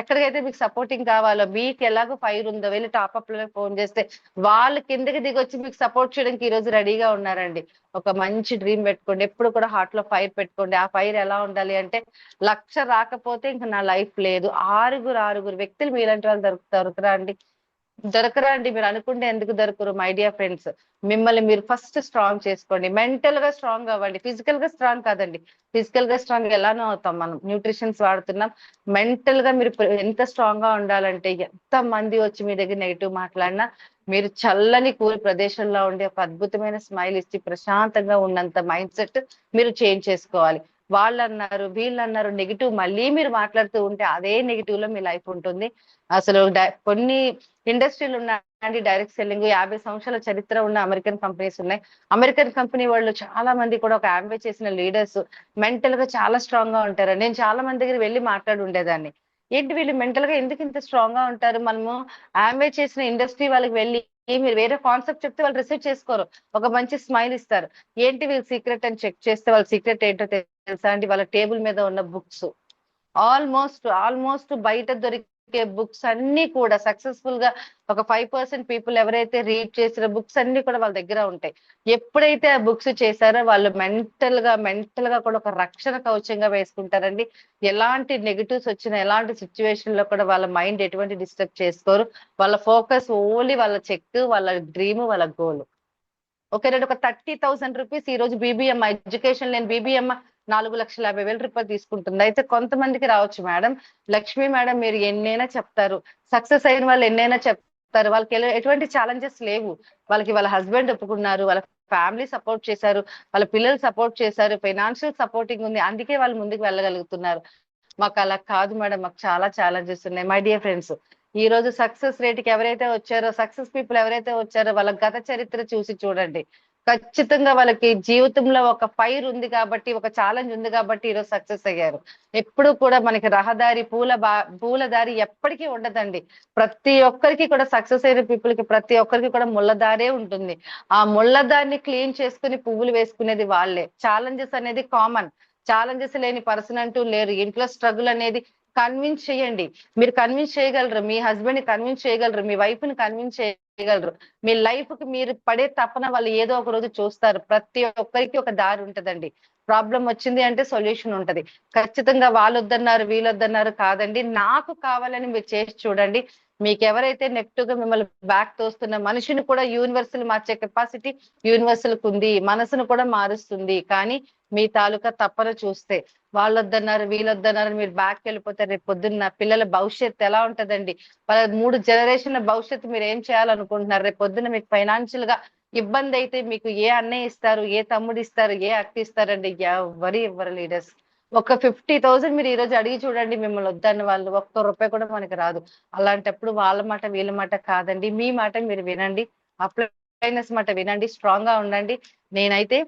ఎక్కడికైతే మీకు సపోర్టింగ్ కావాలో, మీకు ఎలాగో ఫైర్ ఉందో, వెళ్ళి టాప్ అప్లైనర్ ఫోన్ చేస్తే వాళ్ళు కిందకి దిగొచ్చి మీకు సపోర్ట్ చేయడానికి ఈ రోజు రెడీగా ఉన్నారండి. ఒక మంచి డ్రీమ్ పెట్టుకోండి, ఎప్పుడు కూడా హార్ట్ లో ఫైర్ పెట్టుకోండి. ఆ ఫైర్ ఎలా ఉండాలి అంటే, 1,00,000 రాకపోతే ఇంకా నా లైఫ్ లేదు. ఆరుగురు వ్యక్తులు మీలాంటి వాళ్ళు దొరుకుతారా అండి? దొరకరా అండి? మీరు అనుకుంటే ఎందుకు దొరకరు మై డియర్ ఫ్రెండ్స్? మిమ్మల్ని మీరు ఫస్ట్ స్ట్రాంగ్ చేసుకోండి, మెంటల్ గా స్ట్రాంగ్ అవ్వండి, ఫిజికల్ గా స్ట్రాంగ్ కాదండి. ఫిజికల్ గా స్ట్రాంగ్ ఎలానో అవుతాం, మనం న్యూట్రిషన్స్ వాడుతున్నాం. మెంటల్ గా మీరు ఎంత స్ట్రాంగ్ గా ఉండాలంటే, ఎంత మంది వచ్చి మీ దగ్గర నెగిటివ్ మాట్లాడినా మీరు చల్లని కూలి ప్రదేశంలో ఉండి ఒక అద్భుతమైన స్మైల్ ఇచ్చి ప్రశాంతంగా ఉన్నంత మైండ్ సెట్ మీరు చేంజ్ చేసుకోవాలి. వాళ్ళు అన్నారు, వీళ్ళు అన్నారు, నెగిటివ్ మళ్ళీ మీరు మాట్లాడుతూ ఉంటే అదే నెగిటివ్ లో మీ లైఫ్ ఉంటుంది. అసలు కొన్ని ఇండస్ట్రీలు ఉన్నాయండి డైరెక్ట్ సెల్లింగ్, 50 సంవత్సరాల చరిత్ర ఉన్న అమెరికన్ కంపెనీస్ ఉన్నాయి. అమెరికన్ కంపెనీ వాళ్ళు చాలా మంది కూడా, ఒక ఆంబే చేసిన లీడర్స్ మెంటల్ గా చాలా స్ట్రాంగ్ గా ఉంటారు. నేను చాలా మంది దగ్గర వెళ్ళి మాట్లాడి ఉండేదాన్ని, ఏంటి వీళ్ళు మెంటల్ గా ఎందుకు ఇంత స్ట్రాంగ్ గా ఉంటారు, మనము ఆంబే చేసిన ఇండస్ట్రీ వాళ్ళకి వెళ్ళి మీరు వేరే కాన్సెప్ట్ చెప్తే వాళ్ళు రిసీవ్ చేసుకోరు, ఒక మంచి స్మైల్ ఇస్తారు. ఏంటి వీళ్ళు సీక్రెట్ అని చెక్ చేస్తే వాళ్ళ సీక్రెట్ ఏంటో తెలుసా అండి? వాళ్ళ టేబుల్ మీద ఉన్న బుక్స్ ఆల్మోస్ట్ బయట దొరికి బుక్స్ అన్ని కూడా సక్సెస్ఫుల్ గా ఒక 5% పీపుల్ ఎవరైతే రీడ్ చేసిన బుక్స్ అన్ని కూడా వాళ్ళ దగ్గర ఉంటాయి. ఎప్పుడైతే ఆ బుక్స్ చేశారో వాళ్ళు మెంటల్ గా కూడా ఒక రక్షణ కవచంగా వేసుకుంటారండి. ఎలాంటి నెగటివ్స్ వచ్చినా ఎలాంటి సిచ్యువేషన్ లో కూడా వాళ్ళ మైండ్ ఎటువంటి డిస్టర్బ్ చేసుకోరు. వాళ్ళ ఫోకస్ ఓన్లీ వాళ్ళ చెక్, వాళ్ళ డ్రీమ్, వాళ్ళ గోల్. ఓకేనండి. ఒక 30,000 రూపీస్ ఈ రోజు బీబీఎం ఎడ్యుకేషన్ లేని బీబీఎం 4,50,000 తీసుకుంటుంది. అయితే కొంతమందికి రావచ్చు మేడం, లక్ష్మి మేడం మీరు ఎన్నైనా చెప్తారు, సక్సెస్ అయిన వాళ్ళు ఎన్నైనా చెప్తారు, వాళ్ళకి ఎటువంటి ఛాలెంజెస్ లేవు, వాళ్ళకి వాళ్ళ హస్బెండ్ ఒప్పుకున్నారు, వాళ్ళ ఫ్యామిలీ సపోర్ట్ చేశారు, వాళ్ళ పిల్లలు సపోర్ట్ చేశారు, ఫైనాన్షియల్ సపోర్టింగ్ ఉంది, అందుకే వాళ్ళు ముందుకు వెళ్ళగలుగుతున్నారు. మాకు అలా కాదు మేడం, మాకు చాలా ఛాలెంజెస్ ఉన్నాయి. మై డియర్ ఫ్రెండ్స్, ఈ రోజు సక్సెస్ రేట్ కి ఎవరైతే వచ్చారో, సక్సెస్ పీపుల్ ఎవరైతే వచ్చారో వాళ్ళ గత చరిత్ర చూసి చూడండి. ఖచ్చితంగా వాళ్ళకి జీవితంలో ఒక ఫైర్ ఉంది కాబట్టి, ఒక ఛాలెంజ్ ఉంది కాబట్టి ఈరోజు సక్సెస్ అయ్యారు. ఎప్పుడు కూడా మనకి రహదారి పూల దారి ఎప్పటికీ ఉండదండి. ప్రతి ఒక్కరికి కూడా సక్సెస్ అయిన పీపుల్ కి ప్రతి ఒక్కరికి కూడా ముళ్ళదారే ఉంటుంది. ఆ ముళ్ళదారిని క్లీన్ చేసుకుని పువ్వులు వేసుకునేది వాళ్ళే. ఛాలెంజెస్ అనేది కామన్. ఛాలెంజెస్ లేని పర్సన్ అంటూ లేరు. ఇంట్లో స్ట్రగుల్ అనేది కన్విన్స్ చేయండి. మీరు కన్విన్స్ చేయగలరు, మీ హస్బెండ్ ని కన్విన్స్ చేయగలరు, మీ వైఫ్ ని కన్విన్స్ చేయగలరు. మీ లైఫ్ కి మీరు పడే తపన వాళ్ళు ఏదో ఒక రోజు చూస్తారు. ప్రతి ఒక్కరికి ఒక దారి ఉంటదండి. ప్రాబ్లం వచ్చింది అంటే సొల్యూషన్ ఉంటది. ఖచ్చితంగా వాళ్ళు వద్దన్నారు వీళ్ళు వద్దన్నారు కాదండి, నాకు కావాలని మీరు చేసి చూడండి. మీకు ఎవరైతే నెగిటివ్ గా మిమ్మల్ని బ్యాక్ తోస్తున్న మనిషిని కూడా యూనివర్సల్ మార్చే కెపాసిటీ యూనివర్సల్ కు ఉంది. మనసును కూడా మారుస్తుంది. కానీ మీ తాలూకా తప్పన చూస్తే వాళ్ళు వద్దన్నారు వీళ్ళు వద్దన్నారు మీరు బ్యాక్ వెళ్ళిపోతే రేపు పొద్దున్న పిల్లల భవిష్యత్తు ఎలా ఉంటదండి? వాళ్ళ 3 జనరేషన్ల భవిష్యత్తు మీరు ఏం చేయాలనుకుంటున్నారు? రేపు పొద్దున్న మీకు ఫైనాన్షియల్ గా ఇబ్బంది అయితే మీకు ఏ అన్నయ్య ఇస్తారు, ఏ తమ్ముడు ఇస్తారు, ఏ అక్క ఇస్తారండి? ఎవరు లీడర్స్. ఒక 50,000 మీరు ఈ రోజు అడిగి చూడండి, మిమ్మల్ని వద్దన్న వాళ్ళు ఒక్క రూపాయి కూడా మనకి రాదు. అలాంటప్పుడు వాళ్ళ మాట వీళ్ళ మాట కాదండి, మీ మాట మీరు వినండి. అప్లైనెస్ మాట వినండి, స్ట్రాంగ్ గా ఉండండి. నేనైతే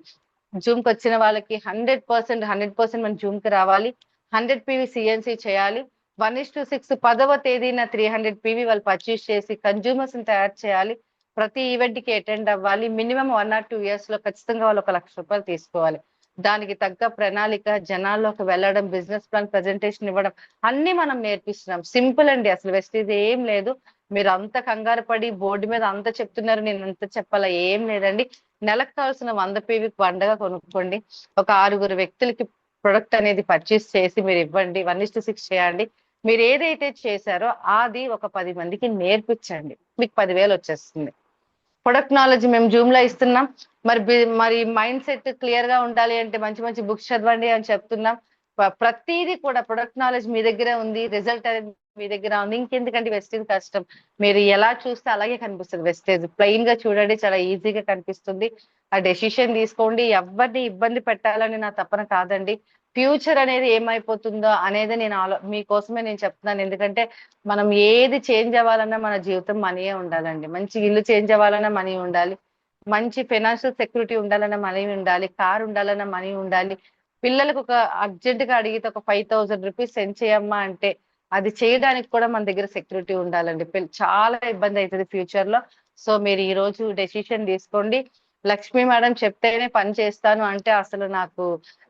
జూమ్ కి వచ్చిన వాళ్ళకి 100% మన జూమ్ కి రావాలి. 100 PV సిఎన్సి చేయాలి. 1:6 10వ తేదీన 300 PV వాళ్ళు పర్చేస్ చేసి కన్జ్యూమర్స్ ని తయారు చేయాలి. ప్రతి ఈవెంట్ కి అటెండ్ అవ్వాలి. మినిమం 1 or 2 years లో ఖచ్చితంగా వాళ్ళు 1,00,000 రూపాయలు తీసుకోవాలి. దానికి తగ్గ ప్రణాళిక, జనాల్లోకి వెళ్ళడం, బిజినెస్ ప్లాన్ ప్రజెంటేషన్ ఇవ్వడం అన్ని మనం నేర్పిస్తున్నాం. సింపుల్ అండి, అసలు వెస్టేజ్ ఏం లేదు. మీరు అంత కంగారు పడి బోర్డు మీద అంత చెప్తున్నారు, నేను అంత చెప్పాలా? ఏం లేదండి. నెలకు కావాల్సిన 100 PV పండగ కొనుక్కోండి. ఒక 6 వ్యక్తులకి ప్రొడక్ట్ అనేది పర్చేస్ చేసి మీరు ఇవ్వండి. 1:6 చేయండి. మీరు ఏదైతే చేశారో అది ఒక 10 మందికి నేర్పించండి. మీకు 10,000 వచ్చేస్తుంది. ప్రొడక్ట్ నాలెడ్జ్ మేము జూమ్ లో ఇస్తున్నాం. మరి మైండ్ సెట్ క్లియర్ గా ఉండాలి అంటే మంచి మంచి బుక్స్ చదవండి అని చెప్తున్నాం. ప్రతిదీ కూడా ప్రొడక్ట్ నాలెడ్జ్ మీ దగ్గరే ఉంది, రిజల్ట్ అనేది మీ దగ్గర ఉంది. ఇంకెందుకంటే వెస్టేజ్ కష్టం. మీరు ఎలా చూస్తే అలాగే కనిపిస్తుంది. వెస్టేజ్ ప్లెయిన్ గా చూడండి, చాలా ఈజీగా కనిపిస్తుంది. ఆ డెసిషన్ తీసుకోండి. ఎవరిని ఇబ్బంది పెట్టాలని నా తపన కాదండి. ఫ్యూచర్ అనేది ఏమైపోతుందో అనేది మీకోసమే నేను చెప్తున్నాను. ఎందుకంటే మనం ఏది చేంజ్ అవ్వాలన్నా మన జీవితం మనీయే ఉండాలండి. మంచి ఇల్లు చేంజ్ అవ్వాలన్నా మనీ ఉండాలి, మంచి ఫైనాన్షియల్ సెక్యూరిటీ ఉండాలన్నా మనీ ఉండాలి, కార్ ఉండాలన్నా మనీ ఉండాలి. పిల్లలకు ఒక అర్జెంట్ గా అడిగితే ఒక 5,000 రూపీస్ సెండ్ చేయమ్మా అంటే అది చేయడానికి కూడా మన దగ్గర సెక్యూరిటీ ఉండాలండి. చాలా ఇబ్బంది అవుతుంది ఫ్యూచర్ లో. సో మీరు ఈ రోజు డెసిషన్ తీసుకోండి. లక్ష్మీ మేడం చెప్తేనే పని చేస్తాను అంటే అసలు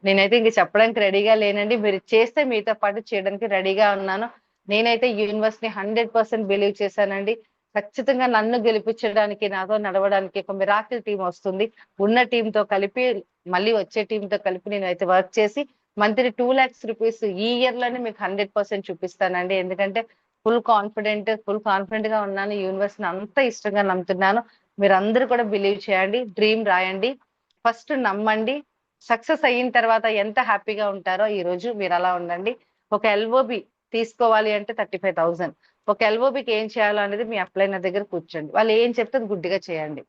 నేనైతే ఇంక చెప్పడానికి రెడీగా లేనండి. మీరు చేస్తే మీతో పాటు చేయడానికి రెడీగా ఉన్నాను. నేనైతే యూనివర్స్ ని 100% బిలీవ్ చేశానండి. ఖచ్చితంగా నన్ను గెలిపించడానికి, నాతో నడవడానికి ఒక మిరాకిల్ టీం వస్తుంది. ఉన్న టీం తో కలిపి మళ్ళీ వచ్చే టీం తో కలిపి నేనైతే వర్క్ చేసి మంత్లీ 2 lakhs రూపీస్ ఈ ఇయర్ లోనే మీకు 100% చూపిస్తానండి. ఎందుకంటే ఫుల్ కాన్ఫిడెంట్ గా ఉన్నాను. యూనివర్స్ ని అంత ఇష్టంగా నమ్ముతున్నాను. మీరు అందరూ కూడా బిలీవ్ చేయండి, డ్రీమ్ రాయండి, ఫస్ట్ నమ్మండి. సక్సెస్ అయిన తర్వాత ఎంత హ్యాపీగా ఉంటారో ఈ రోజు మీరు అలా ఉండండి. ఒక ఎల్ఓబి తీసుకోవాలి అంటే 35,000. ఒక ఎల్ఓబికి ఏం చేయాలో అనేది మీ అప్లైనర్ దగ్గర కూర్చోండి. వాళ్ళు ఏం చెప్తే గుడ్డిగా చేయండి.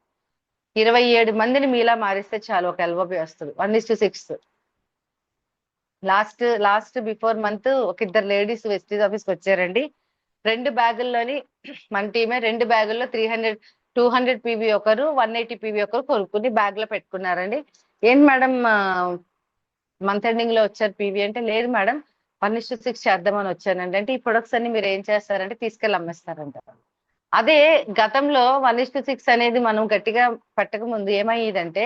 27 మందిని మీలా మారిస్తే చాలు, ఒక ఎల్ఓబి వస్తుంది. 1:6. లాస్ట్ బిఫోర్ మంత్ ఒక 2 లేడీస్ వెస్టీజ్ ఆఫీస్ కి వచ్చారండి. 2 బ్యాగుల్లోని మన టీమే 2 బ్యాగుల్లో 200 PV ఒకరు, 180 PV ఒకరు కొనుక్కుని బ్యాగ్ లో పెట్టుకున్నారండి. ఏంటి మేడం మంత్ ఎండింగ్ లో వచ్చారు PV అంటే, లేదు మేడం 1:6 చేద్దామని వచ్చానండి. అంటే ఈ ప్రొడక్ట్స్ అన్ని మీరు ఏం చేస్తారంటే తీసుకెళ్ళి అమ్మేస్తారంట. అదే గతంలో 1:6 అనేది మనం గట్టిగా పెట్టక ముందు ఏమయ్యేదంటే,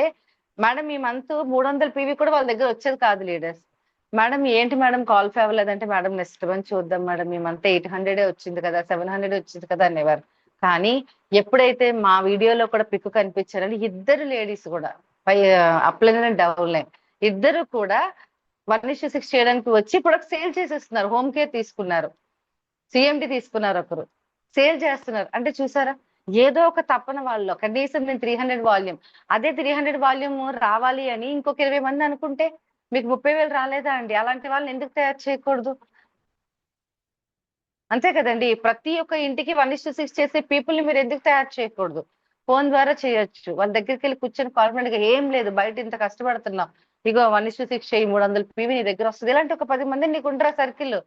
మేడం ఈ మంత్ 300 PV కూడా వాళ్ళ దగ్గర వచ్చేది కాదు లీడర్స్. మేడం ఏంటి మేడం కాల్ ఫే అవ్వలేదంటే, మేడం నెక్స్ట్ మంత్ చూద్దాం మేడం, ఈ మంత్ 800 వచ్చింది కదా, 700 వచ్చింది కదా అనేవారు. కానీ ఎప్పుడైతే మా వీడియోలో కూడా పిక్ కనిపించారని, ఇద్దరు లేడీస్ కూడా పై అప్లైన్ డౌన్ లైన్ ఇద్దరు కూడా 1:6 చేయడానికి వచ్చి ప్రొడక్ట్ సేల్ చేసేస్తున్నారు. హోమ్ కేర్ తీసుకున్నారు, సిఎండి తీసుకున్నారు, ఒకరు సేల్ చేస్తున్నారు. అంటే చూసారా, ఏదో ఒక తపన వాళ్ళు. కనీసం నేను 300 వాల్యూమ్, అదే 300 వాల్యూమ్ రావాలి అని ఇంకొక 20 మంది అనుకుంటే మీకు 30,000 రాలేదా అండి? అలాంటి వాళ్ళని ఎందుకు తయారు చేయకూడదు? అంతే కదండి. ప్రతి ఒక్క ఇంటికి 1:6 చేసే పీపుల్ ని మీరు ఎందుకు తయారు చేయకూడదు? ఫోన్ ద్వారా చేయొచ్చు. వాళ్ళ దగ్గరికి వెళ్ళి కూర్చొని కాన్ఫిడెంట్ గా, ఏం లేదు బయట ఇంత కష్టపడుతున్నాం, ఇగో 1:6 చేయి, 300 పీవీ నీ దగ్గర వస్తుంది. ఇలాంటి ఒక 10 మంది నీకు ఉండరా సర్కిల్?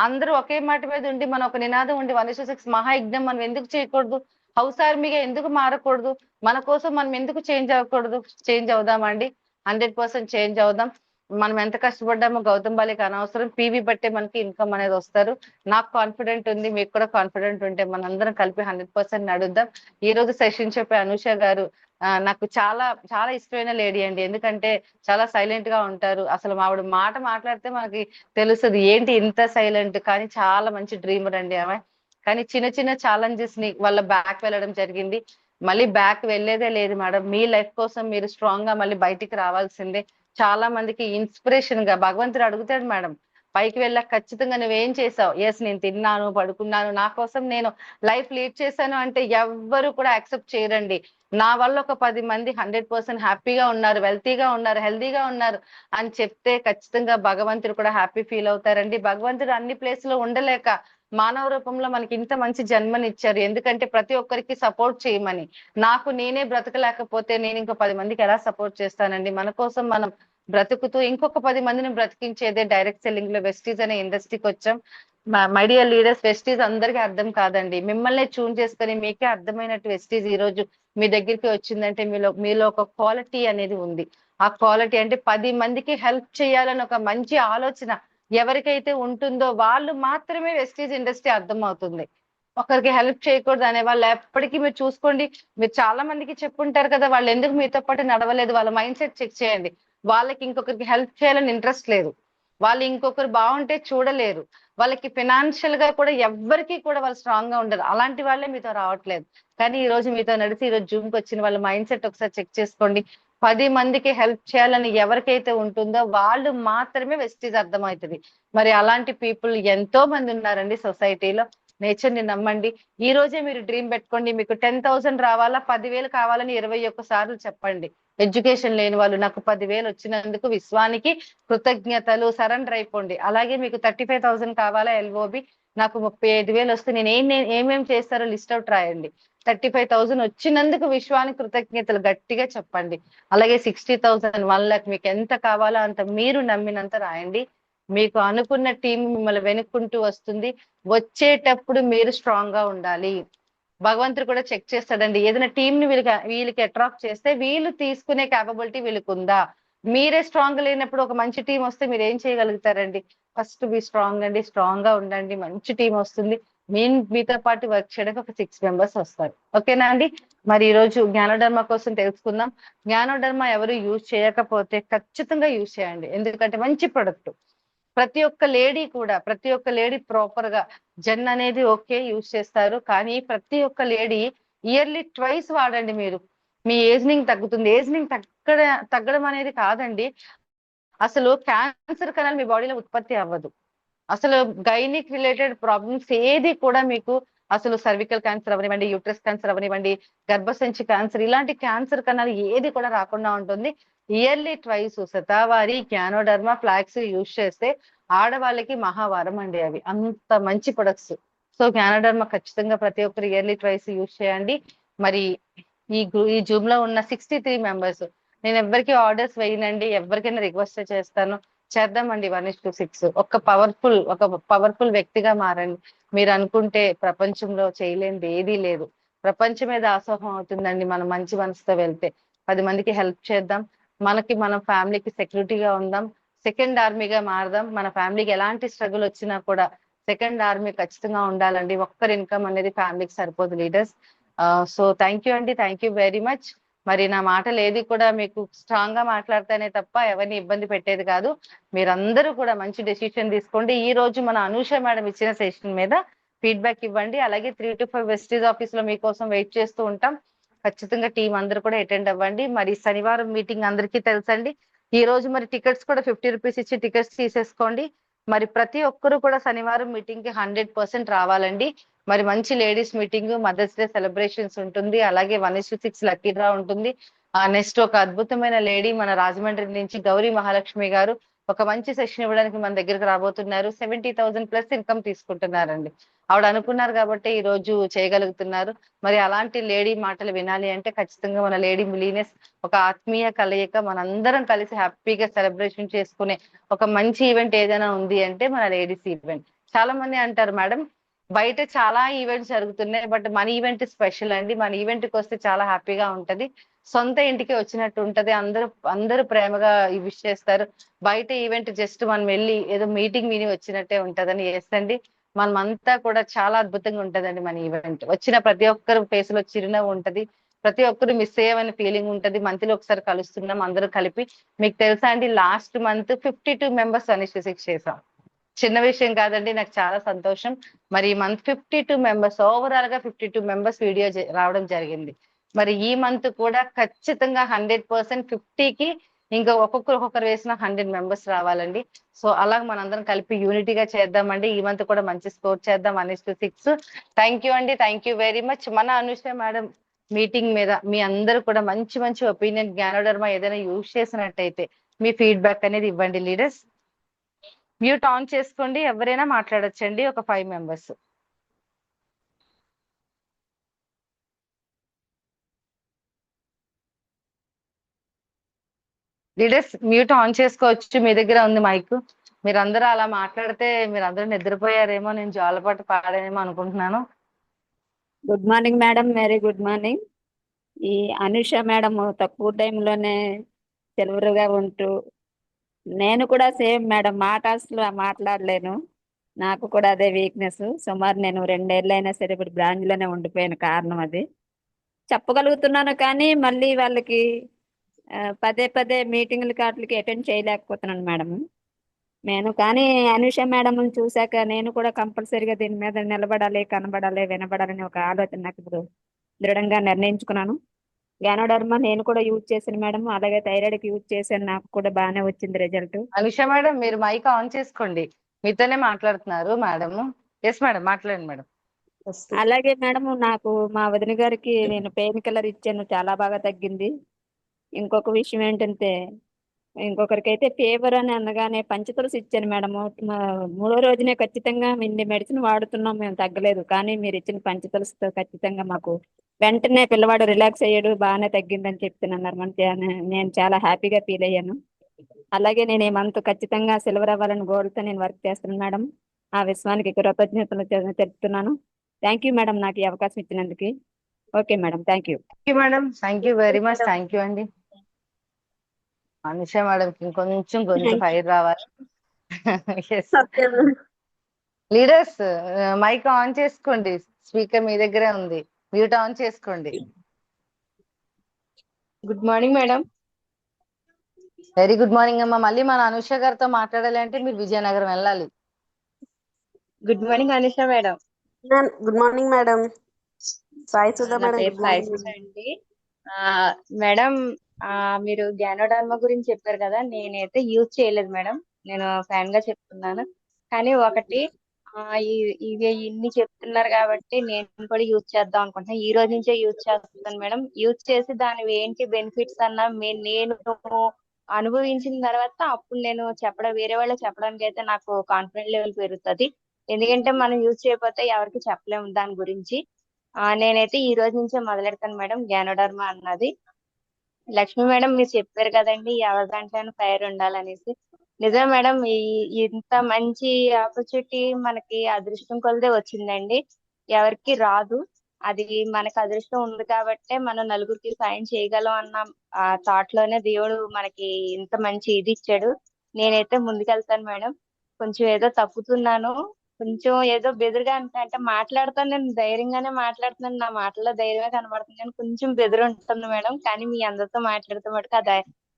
అందరూ ఒకే మాట మీద ఉండి, మన ఒక నినాదం ఉండి 1:6 మహాయజ్ఞం మనం ఎందుకు చేయకూడదు? హౌస్ ఆర్మీగా ఎందుకు మారకూడదు? మన కోసం మనం ఎందుకు చేంజ్ అవ్వకూడదు? చేంజ్ అవుదామండి, 100% చేంజ్ అవుదాం. మనం ఎంత కష్టపడ్డామో గౌతమ్ బాలికి అనవసరం. పీవీ బట్టే మనకి ఇన్కమ్ అనేది వస్తారు. నాకు కాన్ఫిడెంట్ ఉంది, మీకు కూడా కాన్ఫిడెంట్ ఉంటే మనందరం కలిపి 100% నడుద్దాం. ఈ రోజు సెషన్ చెప్పే అనూష గారు నాకు చాలా చాలా ఇష్టమైన లేడీ అండి. ఎందుకంటే చాలా సైలెంట్ గా ఉంటారు. అసలు ఆవిడ మాట మాట్లాడితే మనకి తెలుస్తుంది ఏంటి ఇంత సైలెంట్, కానీ చాలా మంచి డ్రీమర్ అండి ఆమె. కానీ చిన్న చిన్న ఛాలెంజెస్ ని వాళ్ళ బ్యాక్ వెళ్ళడం జరిగింది. మళ్ళీ బ్యాక్ వెళ్ళేదే లేదు మేడం. మీ లైఫ్ కోసం మీరు స్ట్రాంగ్ గా మళ్ళీ బయటికి రావాల్సిందే. చాలా మందికి ఇన్స్పిరేషన్ గా భగవంతుడు అడుగుతాడు మేడం, పైకి వెళ్ళాక ఖచ్చితంగా నువ్వేం చేసావు? ఎస్, నేను తిన్నాను, పడుకున్నాను, నా కోసం నేను లైఫ్ లీడ్ చేశాను అంటే ఎవ్వరు కూడా యాక్సెప్ట్ చేయరండి. నా వల్ల ఒక 10 మంది 100% హ్యాపీగా ఉన్నారు, వెల్తీగా ఉన్నారు, హెల్తీగా ఉన్నారు అని చెప్తే ఖచ్చితంగా భగవంతుడు కూడా హ్యాపీ ఫీల్ అవుతారండి. భగవంతుడు అన్ని ప్లేస్ లో ఉండలేక మానవ రూపంలో మనకి ఇంత మంచి జన్మనిచ్చారు. ఎందుకంటే ప్రతి ఒక్కరికి సపోర్ట్ చేయమని. నాకు నేనే బ్రతకలేకపోతే నేను ఇంకో 10 మందికి ఎలా సపోర్ట్ చేస్తానండి? మన కోసం మనం బ్రతుకుతూ ఇంకొక 10 మందిని బ్రతికించేదే డైరెక్ట్ సెల్లింగ్ లో వెస్టీజ్ అనే ఇండస్ట్రీకి వచ్చాం. మై డియర్ లీడర్స్, వెస్టీజ్ అందరికీ అర్థం కాదండి. మిమ్మల్ని చూన్ చేసుకుని మీకే అర్థమైనట్టు వెస్టీజ్ ఈ రోజు మీ దగ్గరికి వచ్చిందంటే మీలో ఒక క్వాలిటీ అనేది ఉంది. ఆ క్వాలిటీ అంటే 10 మందికి హెల్ప్ చేయాలని ఒక మంచి ఆలోచన ఎవరికైతే ఉంటుందో వాళ్ళు మాత్రమే వెస్టీజ్ ఇండస్ట్రీ అర్థం అవుతుంది. ఒకరికి హెల్ప్ చేయకూడదు అనే వాళ్ళు ఎప్పటికీ మీరు చూసుకోండి. మీరు చాలా మందికి చెప్పుంటారు కదా, వాళ్ళు ఎందుకు మీతో పాటు నడవలేదు, వాళ్ళ మైండ్ సెట్ చెక్ చేయండి. వాళ్ళకి ఇంకొకరికి హెల్ప్ చేయాలని ఇంట్రెస్ట్ లేదు, వాళ్ళు ఇంకొకరు బాగుంటే చూడలేరు, వాళ్ళకి ఫినాన్షియల్ గా కూడా ఎవ్వరికి కూడా వాళ్ళు స్ట్రాంగ్ గా ఉండరు. అలాంటి వాళ్ళే మీతో రావట్లేదు. కానీ ఈ రోజు మీతో నడిచి ఈ రోజు జూమ్ కి వచ్చిన వాళ్ళ మైండ్ సెట్ ఒకసారి చెక్ చేసుకోండి. 10 మందికి హెల్ప్ చేయాలని ఎవరికైతే ఉంటుందో వాళ్ళు మాత్రమే వెస్టీజ్ అర్థమవుతుంది. మరి అలాంటి పీపుల్ ఎంతో మంది ఉన్నారండి సొసైటీలో. నేచర్ ని నమ్మండి. ఈ రోజే మీరు డ్రీమ్ పెట్టుకోండి. మీకు 10,000 రావాలా, 10,000 కావాలని 21 సార్లు చెప్పండి. ఎడ్యుకేషన్ లేని వాళ్ళు నాకు 10,000 వచ్చినందుకు విశ్వానికి కృతజ్ఞతలు, సరెండర్ అయిపోండి. అలాగే మీకు 35,000 కావాలా ఎల్ఓబి, నాకు 35,000 వస్తే నేను ఏమేం చేస్తారో లిస్ట్ అవుట్ రాయండి. 35,000 వచ్చినందుకు విశ్వానికి కృతజ్ఞతలు గట్టిగా చెప్పండి. అలాగే 60,000, 1,00,000 మీకు ఎంత కావాలో అంత మీరు నమ్మినంత రాయండి. మీకు అనుకున్న టీం మిమ్మల్ని వెనుక్కుంటూ వస్తుంది. వచ్చేటప్పుడు మీరు స్ట్రాంగ్ గా ఉండాలి. భగవంతుడు కూడా చెక్ చేస్తాడండి. ఏదైనా టీం ని వీళ్ళకి అట్రాక్ట్ చేస్తే వీళ్ళు తీసుకునే క్యాపబిలిటీ వీళ్ళకి ఉందా? మీరే స్ట్రాంగ్ లేనప్పుడు ఒక మంచి టీం వస్తే మీరు ఏం చేయగలుగుతారండి? ఫస్ట్ బి స్ట్రాంగ్ అండి, స్ట్రాంగ్ గా ఉండండి, మంచి టీం వస్తుంది. మీతో పాటు వర్క్ చేయడానికి ఒక 6 మెంబర్స్ వస్తారు. ఓకేనా అండి? మరి ఈ రోజు జ్ఞానోధర్మ కోసం తెలుసుకుందాం. జ్ఞానోధర్మ ఎవరు యూజ్ చేయకపోతే ఖచ్చితంగా యూజ్ చేయండి. ఎందుకంటే మంచి ప్రొడక్ట్. ప్రతి ఒక్క లేడీ ప్రాపర్ గా జెన్ అనేది ఓకే యూజ్ చేస్తారు. కానీ ప్రతి ఒక్క లేడీ ఇయర్లీ ట్వైస్ వాడండి. మీరు మీ ఏజ్నింగ్ తగ్గుతుంది. ఏజ్నింగ్ తగ్గడం అనేది కాదండి, అసలు క్యాన్సర్ కణాలు మీ బాడీలో ఉత్పత్తి అవ్వదు. అసలు గైనిక్ రిలేటెడ్ ప్రాబ్లమ్స్ ఏది కూడా మీకు, అసలు సర్వికల్ క్యాన్సర్ అవనివ్వండి, యూట్రస్ క్యాన్సర్ అవనివ్వండి, గర్భసంచి క్యాన్సర్, ఇలాంటి క్యాన్సర్ కణాలు ఏది కూడా రాకుండా ఉంటుంది. ఇయర్లీ ట్వైస్ శతావారి జ్ఞానోడర్మా ఫ్లాక్స్ యూజ్ చేస్తే ఆడవాళ్ళకి మహావారం అండి. అవి అంత మంచి ప్రొడక్ట్స్. సో జ్ఞానోడర్మా ఖచ్చితంగా ప్రతి ఒక్కరు ఇయర్లీ ట్వైస్ యూజ్ చేయండి. మరి ఈ జూమ్ లో ఉన్న 63 మెంబర్స్, నేను ఎవరికి ఆర్డర్స్ వేయనండి, ఎవరికైనా రిక్వెస్ట్ చేస్తాను, చేద్దామండి 1:6. ఒక పవర్ఫుల్ వ్యక్తిగా మారండి. మీరు అనుకుంటే ప్రపంచంలో చేయలేనిది ఏదీ లేదు. ప్రపంచమే దాసోహం అవుతుందండి మనం మంచి మనసుతో వెళ్తే. 10 మందికి హెల్ప్ చేద్దాం. మన ఫ్యామిలీకి సెక్యూరిటీగా ఉందాం. సెకండ్ ఆర్మీగా మారదాం. మన ఫ్యామిలీకి ఎలాంటి స్ట్రగుల్ వచ్చినా కూడా సెకండ్ ఆర్మీ ఖచ్చితంగా ఉండాలండి. ఒక్కరి ఇన్కమ్ అనేది ఫ్యామిలీకి సరిపోదు లీడర్స్. సో థ్యాంక్ యూ అండి, థ్యాంక్ యూ వెరీ మచ్. మరి నా మాటలు ఏది కూడా మీకు స్ట్రాంగ్ గా మాట్లాడతానే తప్ప ఎవరిని ఇబ్బంది పెట్టేది కాదు. మీరందరూ కూడా మంచి డెసిషన్ తీసుకోండి. ఈ రోజు మన అనూష మేడం ఇచ్చిన సెషన్ మీద ఫీడ్బ్యాక్ ఇవ్వండి. అలాగే 3 to 5 వెస్టీజ్ ఆఫీస్ లో మీకోసం వెయిట్ చేస్తూ ఉంటాం. ఖచ్చితంగా టీం అందరూ కూడా అటెండ్ అవ్వండి. మరి శనివారం మీటింగ్ అందరికీ తెలుసండి. ఈ రోజు మరి టికెట్స్ కూడా 50 రూపీస్ ఇచ్చి టికెట్స్ తీసేసుకోండి. మరి ప్రతి ఒక్కరు కూడా శనివారం మీటింగ్ కి 100% రావాలండి. మరి మంచి ladies meeting, mother's day celebrations ఉంటుంది. అలాగే 1:6 లక్కీ డ్రా ఉంటుంది. నెక్స్ట్ ఒక అద్భుతమైన లేడీ మన రాజమండ్రి నుంచి గౌరీ మహాలక్ష్మి గారు ఒక మంచి సెషన్ ఇవ్వడానికి మన దగ్గరకు రాబోతున్నారు. 70,000 ప్లస్ ఇన్కమ్ తీసుకుంటున్నారండి. ఆవిడ అనుకున్నారు కాబట్టి ఈ రోజు చేయగలుగుతున్నారు. మరి అలాంటి లేడీ మాటలు వినాలి అంటే ఖచ్చితంగా మన లేడీ మిలీనియస్ ఒక ఆత్మీయ కలయిక మనందరం కలిసి హ్యాపీగా సెలబ్రేషన్ చేసుకునే ఒక మంచి ఈవెంట్ ఏదైనా ఉంది అంటే మన లేడీస్ ఈవెంట్. చాలా మంది అంటారు మేడం బయట చాలా ఈవెంట్స్ జరుగుతున్నాయి, బట్ మన ఈవెంట్ స్పెషల్ అండి. మన ఈవెంట్ కి వస్తే చాలా హ్యాపీగా ఉంటది. సొంత ఇంటికి వచ్చినట్టు ఉంటది. అందరూ అందరూ ప్రేమగా విష్ చేస్తారు. బయట ఈవెంట్ జస్ట్ మనం వెళ్ళి ఏదో మీటింగ్ విని వచ్చినట్టే ఉంటదని చేస్తండి. మనమంతా కూడా చాలా అద్భుతంగా ఉంటదండి మన ఈవెంట్. వచ్చిన ప్రతి ఒక్కరు ఫేస్ లో చిరునవ్వు ఉంటది. ప్రతి ఒక్కరు మిస్ అయ్యామని ఫీలింగ్ ఉంటది. మంత్లీ ఒకసారి కలుస్తున్నాం అందరూ కలిపి. మీకు తెలుసా అండి లాస్ట్ మంత్ 52 మెంబర్స్ అనిస్టెసిక్ చేసాం. చిన్న విషయం కాదండి, నాకు చాలా సంతోషం. మరి ఈ మంత్ 52 మెంబర్స్, ఓవరాల్ గా 52 మెంబర్స్ వీడియో రావడం జరిగింది. మరి ఈ మంత్ కూడా ఖచ్చితంగా 100% 50కి ఇంకా ఒక్కొక్కరు వేసిన 100 మెంబర్స్ రావాలండి. సో అలా మనందరం కలిపి యూనిటీగా చేద్దామండి. ఈ మంత్ కూడా మంచి స్కోర్ చేద్దాం 1:6. థ్యాంక్ యూ అండి, థ్యాంక్ యూ వెరీ మచ్. మన అనుష మేడం మీటింగ్ మీద మీ అందరూ కూడా మంచి మంచి ఒపీనియన్, జ్ఞానోధర్మ ఏదైనా యూజ్ చేసినట్టయితే మీ ఫీడ్బ్యాక్ అనేది ఇవ్వండి లీడర్స్. మ్యూట్ ఆన్ చేసుకోండి, ఎవరైనా మాట్లాడొచ్చండి. ఒక 5 మెంబర్స్. లీడర్స్ మ్యూట్ ఆన్ చేసుకోవచ్చు, మీ దగ్గర ఉంది మైక్. మీరందరూ అలా మాట్లాడితే మీరందరూ నిద్రపోయారేమో, నేను జోలపాట పాడానేమో అనుకుంటున్నాను. Good morning madam, very good morning. ఈ అనుష మేడం తక్కువ టైంలోనే సెలవుగా ఉంటూ, నేను కూడా సేమ్ మేడం మాటలు మాట్లాడలేను. నాకు కూడా అదే వీక్నెస్. సుమారు నేను 2 ఏళ్ళైనా సరే ఇప్పుడు బ్రాంచ్లోనే ఉండిపోయిన కారణం అది. చెప్పగలుగుతున్నాను కానీ మళ్ళీ వాళ్ళకి పదే పదే మీటింగ్లు కాట్లకి అటెండ్ చేయలేకపోతున్నాను మేడం. నేను కానీ అనుష మేడం చూశాక నేను కూడా కంపల్సరీగా దీని మీద నిలబడాలి, కనబడాలి, వినబడాలని ఒక ఆలోచన నాకు ఇప్పుడు దృఢంగా నిర్ణయించుకున్నాను. గ్యానోడర్మా నేను కూడా యూజ్ చేశాను మేడం, అలాగే థైరాయిడ్ కి యూజ్ చేశాను, నాకు కూడా బాగానే వచ్చింది రిజల్ట్. అనుష మేడం మీరు మైక్ ఆన్ చేసుకోండి, మీతోనే మాట్లాడుతున్నారు మేడం. ఎస్ మేడం, మాట్లాడండి మేడం. అలాగే మేడం నాకు మా వదిన గారికి నేను పెయిన్ కిల్లర్ ఇచ్చాను, చాలా బాగా తగ్గింది. ఇంకొక విషయం ఏంటంటే ఇంకొకరికైతే ఫీవర్ అని అనగానే పంచతులసి ఇచ్చాను మేడం. 3వ రోజునే ఖచ్చితంగా ఇన్ని మెడిసిన్ వాడుతున్నాం, మేము తగ్గలేదు. కానీ మీరు ఇచ్చిన పంచతులసితో ఖచ్చితంగా మాకు వెంటనే పిల్లవాడు రిలాక్స్ అయ్యాడు, బాగానే తగ్గిందని చెప్తున్నారు. నేను చాలా హ్యాపీగా ఫీల్ అయ్యాను. అలాగే నేను ఈ మంత్ ఖచ్చితంగా సిల్వర్ అవ్వాలని గోల్తో నేను వర్క్ చేస్తున్నాను మేడం. ఆ విశ్వానికి కృతజ్ఞతలు తెలుపుతున్నాను. థ్యాంక్ యూ మేడం, నాకు ఈ అవకాశం ఇచ్చినందుకు. Okay madam, thank you. Madam thank you very much, thank you అండి. అనుష మేడం ఇంకొంచెం గొంతు ఫైర్ రావాలి. లీడర్స్ మైక్ ఆన్ చేసుకోండి, స్పీకర్ మీ దగ్గరే ఉంది, మ్యూట్ ఆన్ చేసుకోండి. Good morning madam. Very good morning అమ్మా. మళ్ళీ మన అనుష గారితో మాట్లాడాలి అంటే మీరు విజయనగరం వెళ్ళాలి. Good morning Anusha madam. Good morning madam. Sai Sudha నా మేడం. పేరు సాయి సుధా అండి. మేడం మీరు గ్యానోడర్మా గురించి చెప్పారు కదా, నేనైతే యూజ్ చేయలేదు మేడం, నేను ఫ్యాన్ గా చెప్తున్నాను. కానీ ఒకటి ఇవి ఇన్ని చెప్తున్నారు కాబట్టి నేను కూడా యూజ్ చేద్దాం అనుకుంటున్నాను. ఈ రోజు నుంచే యూజ్ చేస్తాను మేడం. యూజ్ చేసి దాని ఏంటి బెనిఫిట్స్ అన్నా నేను అనుభవించిన తర్వాత అప్పుడు నేను వేరే వాళ్ళకి చెప్పడానికి అయితే నాకు కాన్ఫిడెంట్ లెవెల్ పెరుగుతుంది. ఎందుకంటే మనం యూజ్ చేయకపోతే ఎవరికి చెప్పలేము దాని గురించి. నేనైతే ఈ రోజు నుంచే మొదలెడతాను మేడం గ్యానోడర్మా అన్నది. లక్ష్మి మేడం మీరు చెప్పారు కదండి ఎవరి దాంట్లో ఫైర్ ఉండాలనేసి. నిజం మేడం, ఇంత మంచి ఆపర్చునిటీ మనకి అదృష్టం కొలదే వచ్చిందండి, ఎవరికి రాదు. అది మనకి అదృష్టం ఉంది కాబట్టే మనం నలుగురికి సాయం చేయగలం అన్న ఆ థాట్ లోనే దేవుడు మనకి ఇంత మంచి ఇది ఇచ్చాడు. నేనైతే ముందుకెళ్తాను మేడం. కొంచెం ఏదో తప్పుతున్నాను, కొంచెం ఏదో బెదురుగా అంటే మాట్లాడుతాను, నేను ధైర్యంగానే మాట్లాడుతున్నాను, నా మాటల్లో ధైర్యమే కనబడుతుంది, కానీ కొంచెం బెదురు ఉంటుంది మేడం. కానీ మీ అందరితో మాట్లాడుతూ మటుకు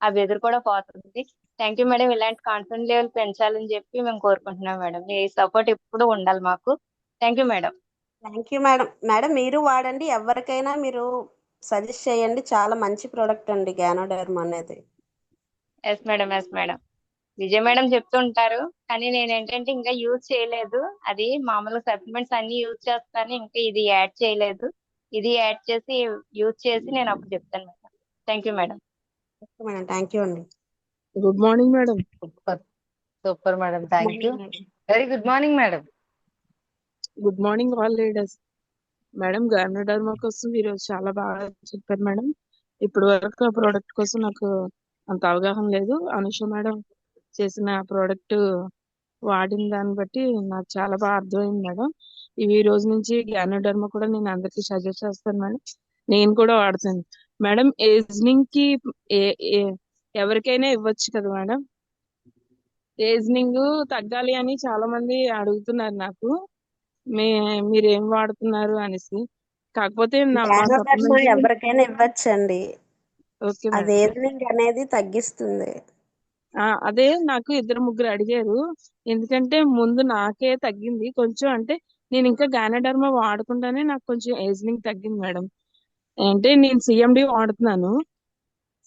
ఆ బెదురు కూడా పోతుంది. Thank you madam. ఇలాంటి కాన్ఫిడెన్స్ లెవెల్ పెంచాలని చెప్పి మేము కోరుకుంటున్నాం మేడం. మీ సపోర్ట్ ఎప్పుడు ఉండాలి మాకు. Thank you madam. Thank you madam. Madam మీరు వాడండి, ఎవరికైనా మీరు సజెస్ట్ చేయండి, చాలా మంచి ప్రోడక్ట్ అండి గ్యానోడర్మ్ అనేది. Yes madam, yes madam. Vijay madam చెప్తుంటారు, కానీ నేను ఏంటంటే ఇంకా యూజ్ చేయలేదు. అది మామూలు సప్లిమెంట్స్ అన్ని యూజ్ చేస్తాను, ఇంకా ఇది యాడ్ చేయలేదు. ఇది యాడ్ చేసి యూజ్ చేసి నేను అప్పుడు చెప్తాను madam. Thank you madam. Madam thank you అండి. Good morning madam. Super super madam, thank you. Very good morning madam. Good morning all leaders. Madam ganoderma కోసం మీరు చాలా బాగా చెప్పారు మేడం. ఇప్పుడు వరకు ఆ ప్రోడక్ట్ కోసం నాకు అంత అవగాహన లేదు. అనుష మేడం చేసిన ప్రోడక్ట్ వాడిన దాన్ని బట్టి నాకు చాలా బాగా అర్థమైంది మేడం. ఇవి ఈ రోజు నుంచి గైనోడర్మా కూడా నేను అందరికి సజెస్ట్ చేస్తాను మేడం. నేను కూడా వాడుతాను మేడం. ఏజ్నింగ్ కి ఎవరికైనా ఇవ్వచ్చు కదా మేడం? ఏజ్నింగ్ తగ్గాలి అని చాలా మంది అడుగుతున్నారు నాకు, మీరేం వాడుతున్నారు అనేసి. కాకపోతే మా గ్యానోడర్మ్ సప్లిమెంట్ ఎవరికైనా ఇవ్వచ్చండి, ఓకే మేడం. అది ఏజింగ్ అనేది తగ్గిస్తుంది. అదే నాకు 2-3 అడిగారు, ఎందుకంటే ముందు నాకే తగ్గింది కొంచెం. అంటే నేను ఇంకా గైనోడర్మా వాడుకుంటానే నాకు కొంచెం ఏజ్నింగ్ తగ్గింది మేడం. అంటే నేను సిఎండి వాడుతున్నాను,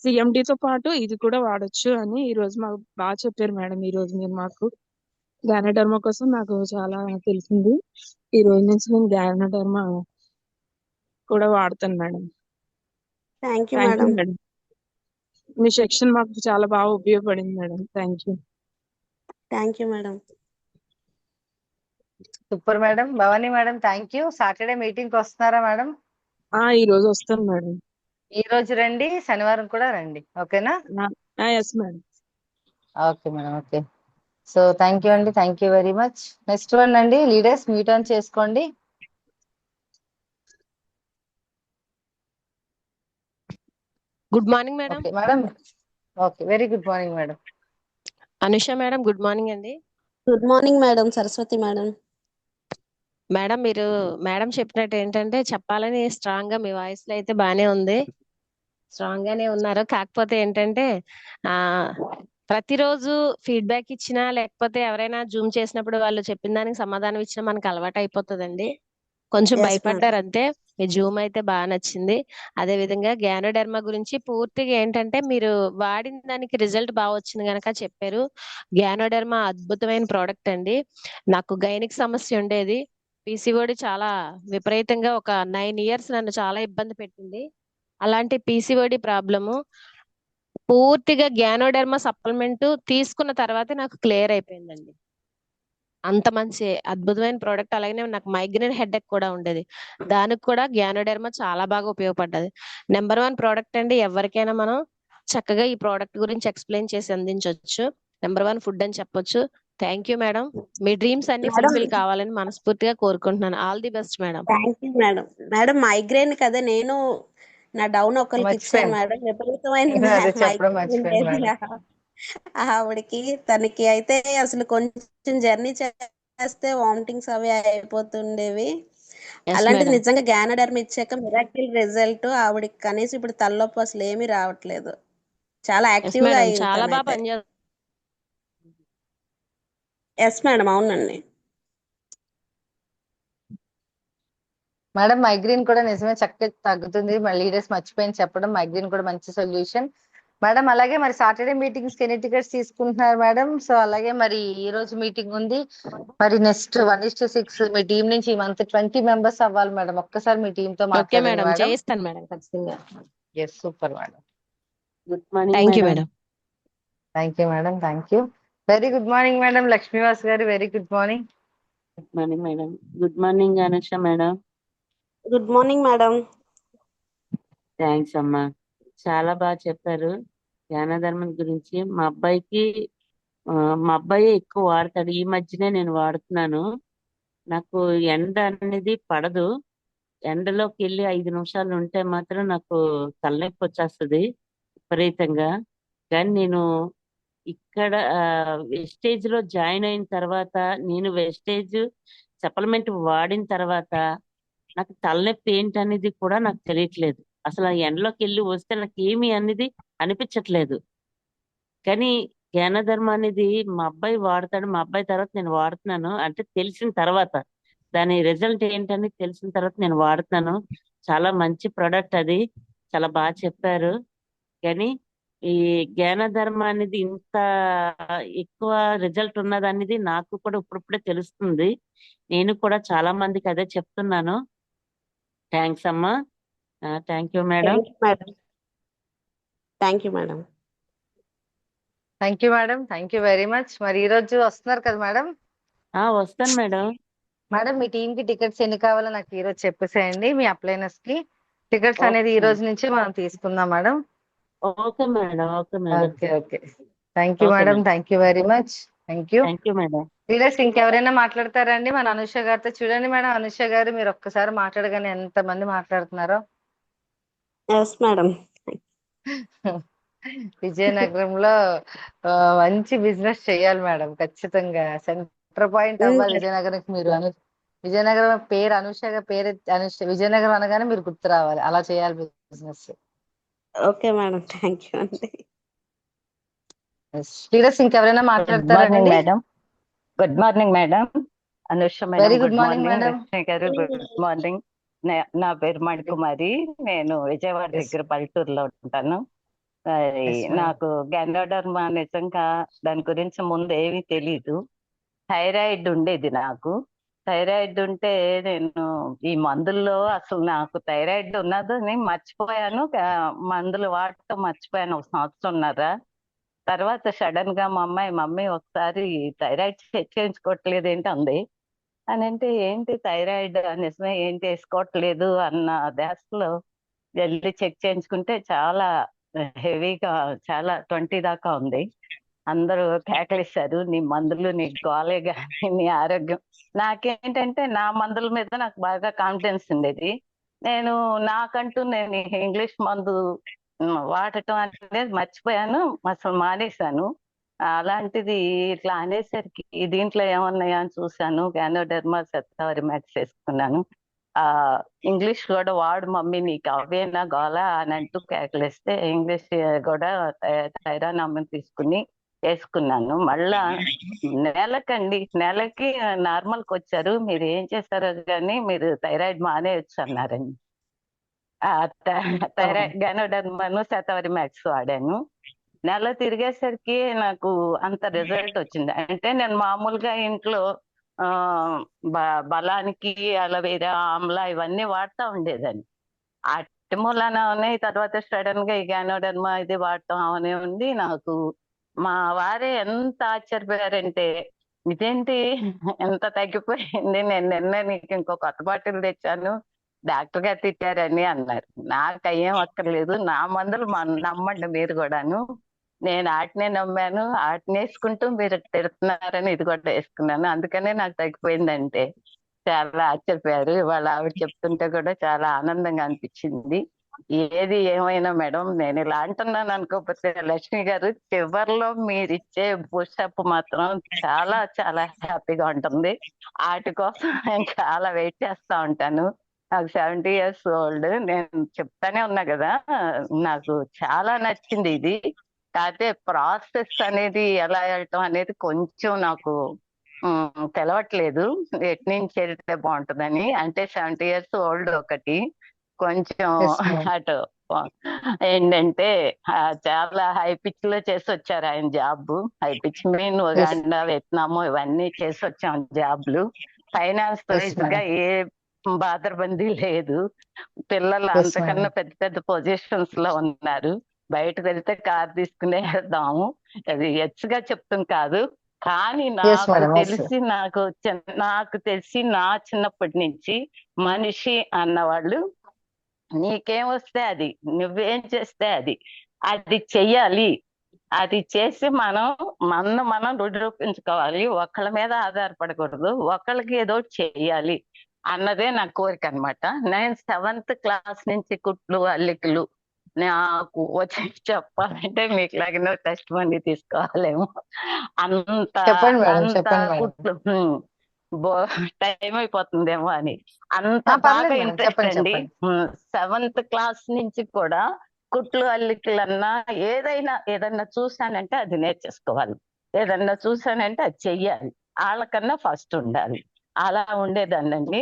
సిఎండితో పాటు ఇది కూడా వాడొచ్చు అని ఈ రోజు మాకు బాగా చెప్పారు మేడం. ఈ రోజు మీరు మాకు గైనోడర్మా కోసం నాకు చాలా తెలిసింది. ఈ రోజు నుంచి నేను గైనోడర్మా కూడా వాడతాను madam. Thank you thank you madam. Madam. Me section మాకు చాలా బాగా ఉపయోగపడింది madam. Thank you. Thank you madam. Super madam. Bhavani madam thank you. Saturday meeting కి వస్తున్నారా మేడం? ఈ రోజు వస్తాను మేడం. ఈ రోజు రండి, శనివారం కూడా రండి, ఓకేనా? Yes madam. Okay madam, okay. So thank you అండి, thank you very much. Next one అండి, లీడర్స్ మ్యూట్ ఆన్ చేసుకోండి. Good morning madam. Okay madam, okay, very good morning madam. Anusha madam good morning అండి. Good morning madam, Saraswati madam. Madam మీరు madam చెప్పినట్టు ఏంటంటే చెప్పాలని strong గా మీ voice లో అయితే బానే ఉంది, స్ట్రాంగ్ గానే ఉన్నారు. కాకపోతే ఏంటంటే ఆ ప్రతిరోజు ఫీడ్బ్యాక్ ఇచ్చినా లేకపోతే ఎవరైనా జూమ్ చేసినప్పుడు వాళ్ళు చెప్పిన దానికి సమాధానం ఇచ్చినా మనకు అలవాటు అయిపోతుందండి. కొంచెం Yes, భయపడ్డారు అంతే. మీ జూమ్ అయితే బాగా నచ్చింది. అదే విధంగా గ్యానోడెర్మా గురించి పూర్తిగా ఏంటంటే మీరు వాడిన దానికి రిజల్ట్ బాగా వచ్చింది గనక చెప్పారు. గ్యానోడెర్మా అద్భుతమైన ప్రోడక్ట్ అండి. నాకు గైనిక్ సమస్య ఉండేది, పీసీఓడి చాలా విపరీతంగా ఒక 9 ఇయర్స్ నన్ను చాలా ఇబ్బంది పెట్టింది. అలాంటి పీసీఓడి ప్రాబ్లము పూర్తిగా గ్యానోడెర్మా సప్లిమెంట్ తీసుకున్న తర్వాతే నాకు క్లియర్ అయిపోయిందండి. అంత మంచి అద్భుతమైన ప్రోడక్ట్. అలాగే నాకు మైగ్రేన్ హెడేక్ కూడా ఉండేది, దానికి కూడా గ్యానోడెర్మా చాలా బాగా ఉపయోగపడ్డది. నెంబర్ 1 ప్రోడక్ట్ అండి. ఎవరికైనా మనం చక్కగా ఈ ప్రోడక్ట్ గురించి ఎక్స్ప్లెయిన్ చేసి అందించవచ్చు. నెంబర్ 1 ఫుడ్ అని చెప్పొచ్చు. Thank you madam. Me dreams అన్ని మేడం ఫుల్ఫిల్ కావాలని మనస్ఫూర్తిగా కోరుకుంటున్నాను. All the best madam. Thank you madam. Madam migraine కదా, నేను నా డౌన్ ఒకరికి ఇచ్చాను మర్చిపోయాను, మేడం, విపరీతమైన నేను అదే చెప్పడం మైగ్రేన్ మర్చిపోయాను ఉండేది మేడం. ఆవిడకి. తనకి అయితే అసలు కొంచెం జర్నీ చేస్తే వామిటింగ్స్ అవి అయిపోతుండేవి. ఎస్ అలాంటిది మేడం. నిజంగా గ్యానోడర్మ్ ఇచ్చాక మిరాకిల్ రిజల్ట్. ఆవిడకి కనీసం ఇప్పుడు తలనొప్పి అసలు ఏమీ రావట్లేదు, చాలా ఎస్ యాక్టివ్ గా మేడం అయింది చాలా బాగా తనైతే. పనిచేస్తుంది. ఎస్ మేడం, అవునండి. మేడం మైగ్రేన్ కూడా నిజమే చక్కగా తగ్గుతుంది. మళ్ళీ లీడర్స్ మర్చిపోయిన చెప్పడం, మైగ్రేన్ కూడా మంచి సొల్యూషన్ మేడం. అలాగే మరి సాటర్డే మీటింగ్స్ కి ఎన్ని టికెట్స్ తీసుకుంటున్నారు మేడం? సో అలాగే మరి ఈ రోజు మీటింగ్ ఉంది, మరి నెక్స్ట్ 1:6 మీ టీం నుంచి ఈ మంత్ 20 మెంబర్స్ అవ్వాలి మేడం. ఒక్కసారి మీ టీమ్ తో ఓకే మాట్లాడండి మేడం, మేడం. చేయిస్తాను మేడం ఖచ్చితంగా. Yes, super madam. Good morning thank you madam. Madam. Thank you madam, thank you. Very good morning madam. Lakshmivas గారు very good morning. Good morning madam. Good morning Anusha madam. Good morning madam. Thanks అమ్మా, చాలా బాగా చెప్పారు జ్ఞానధర్మం గురించి. మా అబ్బాయి ఎక్కువ వాడతాడు, ఈ మధ్యనే నేను వాడుతున్నాను. నాకు ఎండ అనేది పడదు, ఎండలోకి వెళ్ళి 5 నిమిషాలు ఉంటే మాత్రం నాకు తలనొప్పి వచ్చేస్తుంది విపరీతంగా. కానీ నేను ఇక్కడ వెస్టేజ్ లో జాయిన్ అయిన తర్వాత నేను వెస్టేజ్ సప్లిమెంట్ వాడిన తర్వాత నాకు తలనొప్పి ఏంటి అనేది కూడా నాకు తెలియట్లేదు. అసలు ఆ ఎండలోకి వెళ్ళి వస్తే నాకు ఏమి అనేది అనిపించట్లేదు. కానీ జ్ఞానధర్మ అనేది మా అబ్బాయి వాడతాడు, మా అబ్బాయి తర్వాత నేను వాడుతున్నాను. అంటే తెలిసిన తర్వాత దాని రిజల్ట్ ఏంటని తెలిసిన తర్వాత నేను వాడుతున్నాను. చాలా మంచి ప్రోడక్ట్ అది, చాలా బాగా చెప్పారు. కానీ ఈ జ్ఞానధర్మ అనేది ఇంత ఎక్కువ రిజల్ట్ ఉన్నది అనేది నాకు కూడా ఇప్పుడిప్పుడే తెలుస్తుంది. నేను కూడా చాలా మందికి అదే చెప్తున్నాను. థ్యాంక్స్ అమ్మా. Thank you madam. Thank you madam. Thank you madam, thank you very much. మరి ఈ రోజు వస్తున్నారు కదా మేడం? వస్తాను మేడం. మేడం మీ టీం కి టికెట్స్ ఎన్ని కావాలో నాకు ఈ రోజు చెప్పేసేయండి. మీ అప్లైనర్స్ కి టికెట్స్ అనేది ఈ రోజు నుంచి మనం తీసుకుందాం madam. Okay madam. Okay madam. Okay okay. Thank you madam, thank you very much. Thank you. Thank you madam. Leaders ఇంకెవరైనా మాట్లాడతారండి? మన అనుష గారితో చూడండి మేడం. అనుష గారు మీరు ఒక్కసారి మాట్లాడగానే ఎంత మంది మాట్లాడుతున్నారో. Yes madam. విజయనగరంలో మంచి బిజినెస్ చేయాలి మేడం, ఖచ్చితంగా సెంటర్ పాయింట్ అవ్వాలి విజయనగరంకి. మీరు విజయనగరం పేరు అనుష పేరు విజయనగరం అనగానే మీరు గుర్తు రావాలి, అలా చేయాలి business. Okay madam, thank you అండి. లీడర్స్ ఇంకెవరైనా మాట్లాడతారండి? Madam good morning madam. Anusha madam very good morning madam. Lakshmi గారు గుడ్ మార్నింగ్. నా పేరు మణికుమారి, నేను విజయవాడ దగ్గర పల్లెటూరులో ఉంటాను. నాకు గ్యానోడర్మా నిజంగా దాని గురించి ముందు ఏమీ తెలీదు. థైరాయిడ్ ఉండేది నాకు. థైరాయిడ్ ఉంటే నేను ఈ మందుల్లో అసలు నాకు థైరాయిడ్ ఉన్నదని మర్చిపోయాను. మందులు వాడటం మర్చిపోయాను ఒక సంవత్సరంన్నర. తర్వాత సడన్ గా మా మమ్మీ ఒకసారి థైరాయిడ్ చెక్ చేయించుకోవట్లేదు ఏంటి అంది. అని అంటే ఏంటి థైరాయిడ్ నిజమే ఏంటి వేసుకోవట్లేదు అన్న ధ్యాసలో వెళ్ళి చెక్ చేయించుకుంటే చాలా హెవీగా, చాలా 20 దాకా ఉంది. అందరూ కేకలేశారు, నీ మందులు నీ గోలే కానీ నీ ఆరోగ్యం. నాకేంటంటే నా మందుల మీద నాకు బాగా కాన్ఫిడెన్స్ ఉండేది. నాకంటూ నేను ఇంగ్లీష్ మందు వాడటం అనేది మర్చిపోయాను, అసలు మానేశాను. అలాంటిది ఇట్లా అనేసరికి దీంట్లో ఏమన్నాయా అని చూశాను. గ్యానోడర్మా శతావరి మ్యాక్స్ వేసుకున్నాను. ఇంగ్లీష్ కూడా వాడు మమ్మీ నీకు అవేనా గోలా అని అంటూ కేకలేస్తే ఇంగ్లీష్ కూడా థైరానామని తీసుకుని వేసుకున్నాను. మళ్ళా నెలకి నార్మల్కి వచ్చారు. మీరు ఏం చేస్తారో కానీ మీరు థైరాయిడ్ మానేయచ్చు అన్నారండి. థైరాయిడ్ గ్యానోడర్మాను శతావరి మ్యాక్స్ వాడాను. నెల తిరిగేసరికి నాకు అంత రిజల్ట్ వచ్చింది. అంటే నేను మామూలుగా ఇంట్లో బలానికి అలవేరా ఆమ్లా ఇవన్నీ వాడుతూ ఉండేదాన్ని. అట్టి మూలనే తర్వాత సడన్ గా ఈ గ్యానోడర్మా ఇది వాడటం అవనే ఉంది. నాకు మా వారే ఎంత ఆశ్చర్యపోయారంటే ఇదేంటి ఎంత తగ్గిపోయింది, నేను నిన్న నీకు ఇంకో కొత్త బాటిల్ తెచ్చాను డాక్టర్ గారు తిట్టారని అన్నారు. నాకు అయ్యేం అక్కర్లేదు, నా మందులు నమ్మండి మీరు కూడాను. నేను ఆటినే నమ్మాను, ఆటిని వేసుకుంటూ మీరు తిడుతున్నారని ఇది కూడా వేసుకున్నాను, అందుకనే నాకు తగ్గిపోయిందంటే చాలా ఆశ్చర్యపోయారు. ఇవాళ ఆవిడ చెప్తుంటే కూడా చాలా ఆనందంగా అనిపించింది. ఏది ఏమైనా మేడం, నేను ఇలా అంటున్నాను అనుకోకపోతే లక్ష్మి గారు చివరిలో మీరు ఇచ్చే పుషప్ మాత్రం చాలా చాలా హ్యాపీగా ఉంటుంది. వాటి కోసం నేను చాలా వెయిట్ చేస్తా ఉంటాను. నాకు 70 years ఓల్డ్, నేను చెప్తానే ఉన్నా కదా, నాకు చాలా నచ్చింది ఇది. కాకపోతే ప్రాసెస్ అనేది ఎలా వెళ్ళటం అనేది కొంచెం నాకు తెలవట్లేదు, ఎటు నుంచి వెళ్తే బాగుంటుందని. అంటే 70 years ఓల్డ్ ఒకటి, కొంచెం అటు ఏంటంటే చాలా హై పిచ్ లో చేసి వచ్చారు ఆయన job. High pitch mean Uganda, Vietnam ఇవన్నీ చేసి వచ్చాం జాబ్లు. ఫైనాన్స్ వైజ్ గా ఏ బాదరబందీ లేదు. పిల్లలు అంతకన్నా పెద్ద పెద్ద పొజిషన్స్ లో ఉన్నారు. బయటకు వెళ్తే కార్ తీసుకునే వెళ్దాము, అది హెచ్చుగా చెప్తాం కాదు. కానీ నాకు తెలిసి నా చిన్నప్పటి నుంచి మనిషి అన్నవాళ్ళు నీకేం వస్తే అది, నువ్వేం చేస్తే అది చెయ్యాలి. అది చేసి మనం నిరూపించుకోవాలి. ఒకళ్ళ మీద ఆధారపడకూడదు, ఒకళ్ళకి ఏదో చెయ్యాలి అన్నదే నా కోరిక అనమాట. నేను 7th క్లాస్ నుంచి కుట్లు అల్లికలు నాకు వచ్చి చెప్పాలంటే మీకు లాగిన టెస్ట్ మనీ తీసుకోవాలేమో. అంత చెప్పండి మేడం, అంత చెప్పండి మేడం. కుట్లు టైం అయిపోతుందేమో అని అంత బాగా పర్లేదు మేడం, ఇంట్రెస్ట్ చెప్పండి అండి. చెప్పండి. 7th క్లాస్ నుంచి కూడా కుట్లు అల్లికలన్నా ఏదన్నా చూసానంటే అది నేర్చేసుకోవాలి, ఏదన్నా చూసానంటే అది చెయ్యాలి, వాళ్ళకన్నా ఫస్ట్ ఉండాలి, అలా ఉండేదాన్నండి.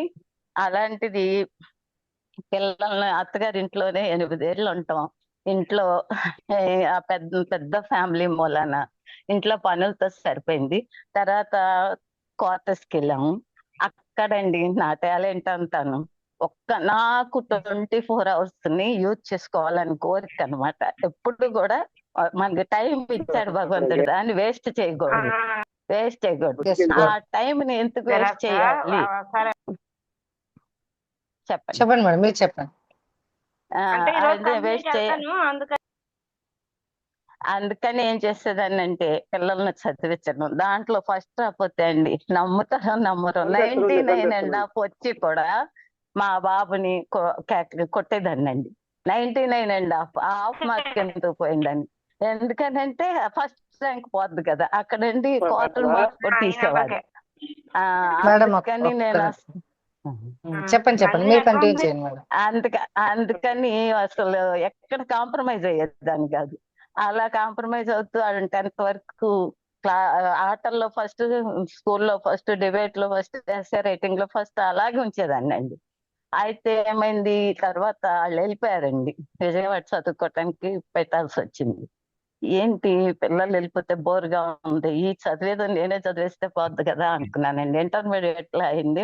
అలాంటిది పిల్లల్ని అత్తగారి ఇంట్లోనే 8 ఏళ్ళు ఉంటాం. ఇంట్లో ఆ పెద్ద పెద్ద ఫ్యామిలీ మూలాన ఇంట్లో పనులతో సరిపోయింది. తర్వాత క్వార్టర్స్కి వెళ్ళాము. అక్కడండి నా టాలెంట్ అంతాను నాకు 24 hours ని యూజ్ చేసుకోవాలని కోరిక అనమాట. ఎప్పుడు కూడా మనకి టైం ఇచ్చాడు భగవంతుడు, దాన్ని వేస్ట్ చేయకూడదు, వేస్ట్ చేయకూడదు. Yes, ఆ ma'am. టైం ని ఎందుకు వేస్ట్ చేయాలి చెప్పండి. చెప్పండి మేడం, మీరు చెప్పండి. అదే వేస్ట్ అందుకని ఏం చేసేదాన్ని అంటే పిల్లల్ని చదివించడం. దాంట్లో ఫస్ట్ రాకపోతే అండి నమ్ముతారో నమ్మరు 99.5 వచ్చి కూడా మా బాబుని కొట్టేదాన్ని అండి. 99.5 హాఫ్ మార్క్ ఎందుకు పోయిందని. ఎందుకనంటే ఫస్ట్ ర్యాంక్ పోద్ది కదా, అక్కడండి క్వార్టర్ మార్క్స్ కూడా తీసేవాడు. మేడం అందుకని నేను చెప్పండి చెప్పండి, మీరు కంటిన్యూ చేయండి మేడం. అందుకని అసలు ఎక్కడ కాంప్రమైజ్ అయ్యేదాన్ని కాదు. అలా కాంప్రమైజ్ అవుతూ 10th వరకు ఆటల్లో ఫస్ట్, స్కూల్లో ఫస్ట్, డిబేట్ లో ఫస్ట్, ఎస్ఏ రైటింగ్ లో ఫస్ట్ అలాగే ఉంచేదాన్ని అండి. అయితే ఏమైంది, తర్వాత వాళ్ళు వెళ్ళిపోయారండి, విజయవాడ చదువుకోవటానికి పెట్టాల్సి వచ్చింది. ఏంటి పిల్లలు వెళ్ళిపోతే బోర్గా ఉంది, ఈ చదివేదో నేనే చదివేస్తే పోద్ది కదా అనుకున్నానండి. ఇంటర్మీడియట్ లో అయింది,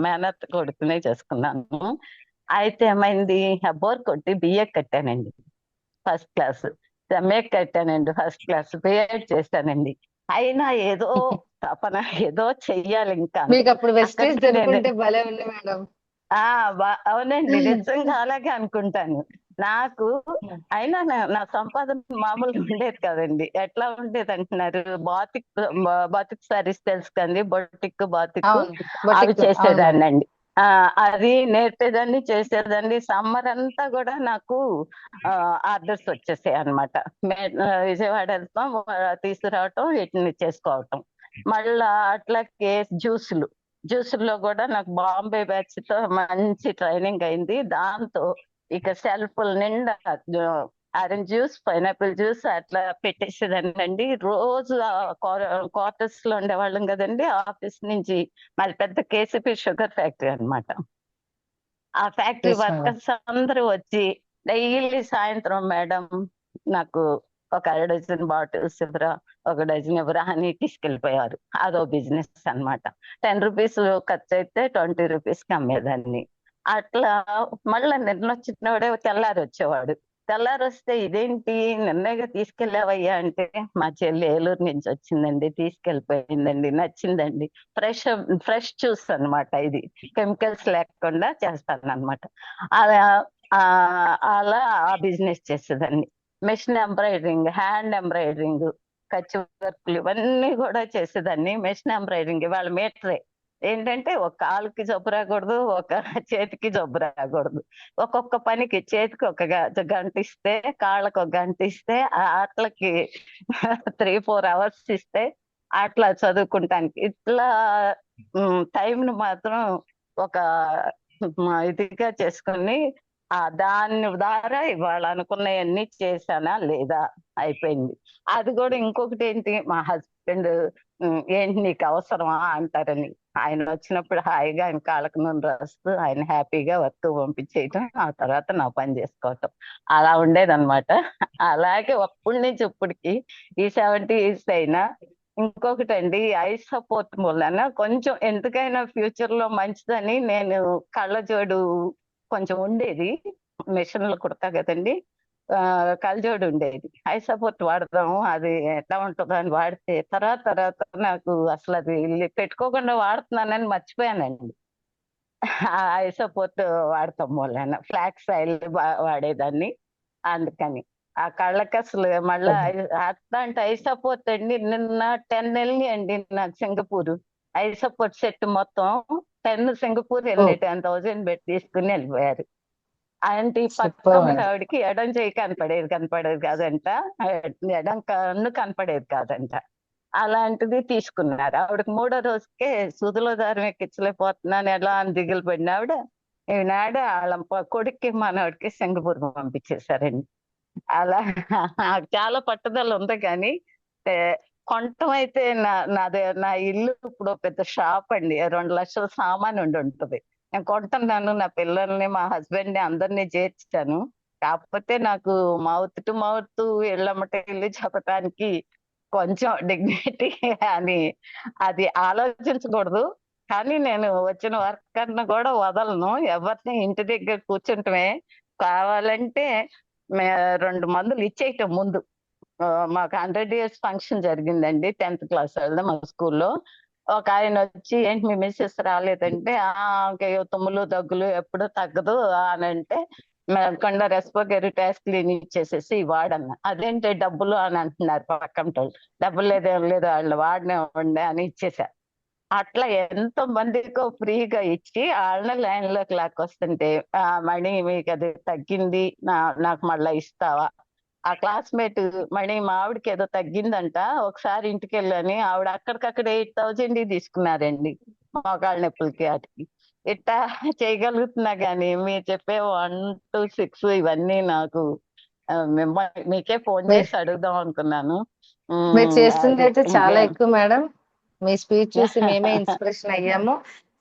మేనత్ కొడుకునే చేసుకున్నాను. అయితే ఏమైంది, బోర్ కొట్టి బిఏ కట్టానండి ఫస్ట్ క్లాస్, ఎంఏ కట్టానండి ఫస్ట్ క్లాస్, బిఎడ్ చేశానండి. అయినా ఏదో తపన, ఏదో చెయ్యాలి ఇంకా. మీకు అప్పుడు వెస్టేజ్ అక్కడికి నేను దొరుకుంటే భలే ఉంది మేడం. అవునండి, నిజంగా అలాగే అనుకుంటాను. నాకు అయినా నా సంపాదన మామూలుగా ఉండేది కదండి. ఎట్లా ఉండేది అంటున్నారు, బాతిక్ సారీస్ తెలుసు కండి, బొటిక్ బాతిక్ అవును, అవి బొటిక్. అవును చేసేదాన్ని మేడం. అండి. అది నేర్పేదాన్ని, చేసేదాన్ని. సమ్మర్ అంతా కూడా నాకు ఆర్డర్స్ వచ్చేసాయి అనమాట. విజయవాడ వెళ్తాం, తీసుకురావటం, వీటిని చేసుకోవటం. మళ్ళా అట్లాగే జ్యూసుల్లో కూడా నాకు బాంబే బ్యాచ్ తో మంచి ట్రైనింగ్ అయింది. దాంతో ఇక సెల్ఫ్ల నిండా ఆరెంజ్ జ్యూస్, పైనాపిల్ జ్యూస్ అట్లా పెట్టేసేదానండి. రోజు క్వార్టర్స్ లో ఉండేవాళ్ళం కదండి, ఆఫీస్ నుంచి మాది పెద్ద కేసీపీ షుగర్ ఫ్యాక్టరీ అన్నమాట. ఆ ఫ్యాక్టరీ Yes, madam. వర్కర్స్ అందరూ వచ్చి డైలీ సాయంత్రం మేడం నాకు ఒక 1/2 బాటిల్స్ ఇవ్వరా, ఒక డజన్ ఇవ్వరా అని తీసుకెళ్ళిపోయారు. అదో బిజినెస్ అన్నమాట. 10 రూపీస్ ఖర్చు అయితే 20 రూపీస్కి అమ్మేదాన్ని. అట్లా మళ్ళీ నిన్నొచ్చినోడే తెల్లారి వచ్చేవాడు. తెల్లారి వస్తే ఇదేంటి నిన్నగా తీసుకెళ్ళావయ్యా అంటే, మా చెల్లి ఏలూరు నుంచి వచ్చిందండి, తీసుకెళ్ళిపోయిందండి, నచ్చిందండి. ఫ్రెష్ జ్యూస్ అన్నమాట, ఇది కెమికల్స్ లేకుండా చేస్తాను అనమాట. అలా అలా ఆ బిజినెస్ చేసేదాన్ని. మెషిన్ ఎంబ్రాయిడరింగ్, హ్యాండ్ ఎంబ్రాయిడరింగ్, కచ్చి వర్క్లు ఇవన్నీ కూడా చేసేదాన్ని. మెషిన్ ఎంబ్రాయిడరింగ్ వాళ్ళ మీటరే ఏంటంటే, ఒక కాలుకి జబ్బు రాకూడదు, ఒక చేతికి జబ్బు రాకూడదు. ఒక్కొక్క పనికి చేతికి ఒక గంట ఇస్తే, కాళ్ళకి ఒక గంట ఇస్తే, ఆటలకి 3-4 hours ఇస్తే అట్లా చదువుకుంటానికి. ఇట్లా టైంను మాత్రం ఒక ఇదిగా చేసుకుని దాని ద్వారా ఇవాళ అనుకున్నవన్నీ చేశానా లేదా అయిపోయింది. అది కూడా ఇంకొకటి ఏంటి, మా హస్బెండ్ ఏంటి నీకు అవసరమా అంటారని, ఆయన వచ్చినప్పుడు హాయిగా ఆయన కాళ్ళకు నూనె రాస్తూ ఆయన హ్యాపీగా వర్క్ పంపించేయటం, ఆ తర్వాత నా పని చేసుకోవటం, అలా ఉండేదన్నమాట. అలాగే అప్పటి నుంచి ఇప్పటికి ఈ 70 years అయినా ఇంకొకటి అండి, ఐ సపోర్ట్ మూలన కొంచెం ఎందుకైనా ఫ్యూచర్ లో మంచిదని నేను కళ్ళజోడు కొంచెం ఉండేది, మిషన్లు కుడతా కదండి, కళ్ళజోడు ఉండేది. ఐ సపోర్ట్ వాడదాము, అది ఎట్లా ఉంటుందో అని వాడితే తర్వాత నాకు అసలు అది పెట్టుకోకుండా వాడుతున్నానని మర్చిపోయానండి. ఐ సపోర్ట్ వాడతాం మూలన ఫ్లాక్స్ ఆయిల్ వాడేదాన్ని. అందుకని ఆ కళ్ళకి అసలు మళ్ళా అట్లాంటి ఐ సపోర్ట్ అండి. నిన్న 10 వెళ్ళి అండి నాకు సింగపూర్ ఐ సపోర్ట్ సెట్ మొత్తం 10 సింగపూర్ వెళ్ళి 10,000 పెట్టి తీసుకుని వెళ్ళిపోయారు. ఆంటీ పక్క సూపర్ అమ్మాయి మేడం. ఆవిడకి ఎడం చేయి కనపడేది కాదంట, ఎడం కన్ను కనపడేది కాదంట. అలాంటిది తీసుకున్నారు. ఆవిడకి 3వ రోజుకే సూదులో దారం ఎక్కించలేకపోతున్నాను ఎలా అని దిగులు పడిన ఆవిడ ఈనాడు వాళ్ళ కొడుక్కి మనవాడికి సింగపూర్ పంపించేశారండి. అలా చాలా పట్టుదల ఉంది కానీ ఏ, కొనటం అయితే నా ఇల్లు ఇప్పుడు పెద్ద షాప్ అండి. 2 లక్షల సామాన్ ఉండి ఉంటుంది. నేను కొంటున్నాను, నా పిల్లల్ని మా హస్బెండ్ ని అందరినీ చేర్చాను. కాకపోతే నాకు మౌత్ టు మౌత్ ఇళ్ళమ్మట ఇల్లు చెప్పటానికి కొంచెం డిగ్నిటీ అని అది ఆలోచించకూడదు. కానీ నేను వచ్చిన వర్కర్ని కూడా వదలను, ఎవరిని ఇంటి దగ్గర కూర్చుంటమే. కావాలంటే 2 మందులు ఇచ్చేయటం ముందు. మాకు 100 years ఫంక్షన్ జరిగిందండి 10th క్లాస్ వాళ్ళ మా స్కూల్లో. ఒక ఆయన వచ్చి ఏంటి మీ మిస్సెస్ రాలేదంటే తుమ్ములు దగ్గులు ఎప్పుడు తగ్గదు అని అంటే కొండ రెస్పోగెరిటాస్ క్లీన్ ఇచ్చేసేసి వాడన్న. అదేంటి డబ్బులు అని అంటున్నారు పక్కన. డబ్బులు లేదేం లేదు వాళ్ళు వాడినే ఉండే అని ఇచ్చేసా. అట్లా ఎంతో మందికో ఫ్రీగా ఇచ్చి వాళ్ళని లైన్ లోకి లాక్కొస్తుంటే మణి మీకు అది తగ్గింది, నాకు మళ్ళా ఇస్తావా? ఆ క్లాస్మేట్ మణి మా ఆవిడకి ఏదో తగ్గిందంట, ఒకసారి ఇంటికి వెళ్ళని ఆవిడ అక్కడికక్కడ 8,000 తీసుకున్నారండి మోకాళ్ళ నొప్పులకి వాటికి. ఇట్టా చేయగలుగుతున్నా గానీ మీరు చెప్పే 1 to 6 ఇవన్నీ నాకు మీకే ఫోన్ చేసి అడుగుదాం అనుకున్నాను. మీరు చేస్తుంది అది అయితే చాలా ఎక్కువ మేడం. మీ స్పీచ్ చూసి మేమే ఇన్స్పిరేషన్ అయ్యాము.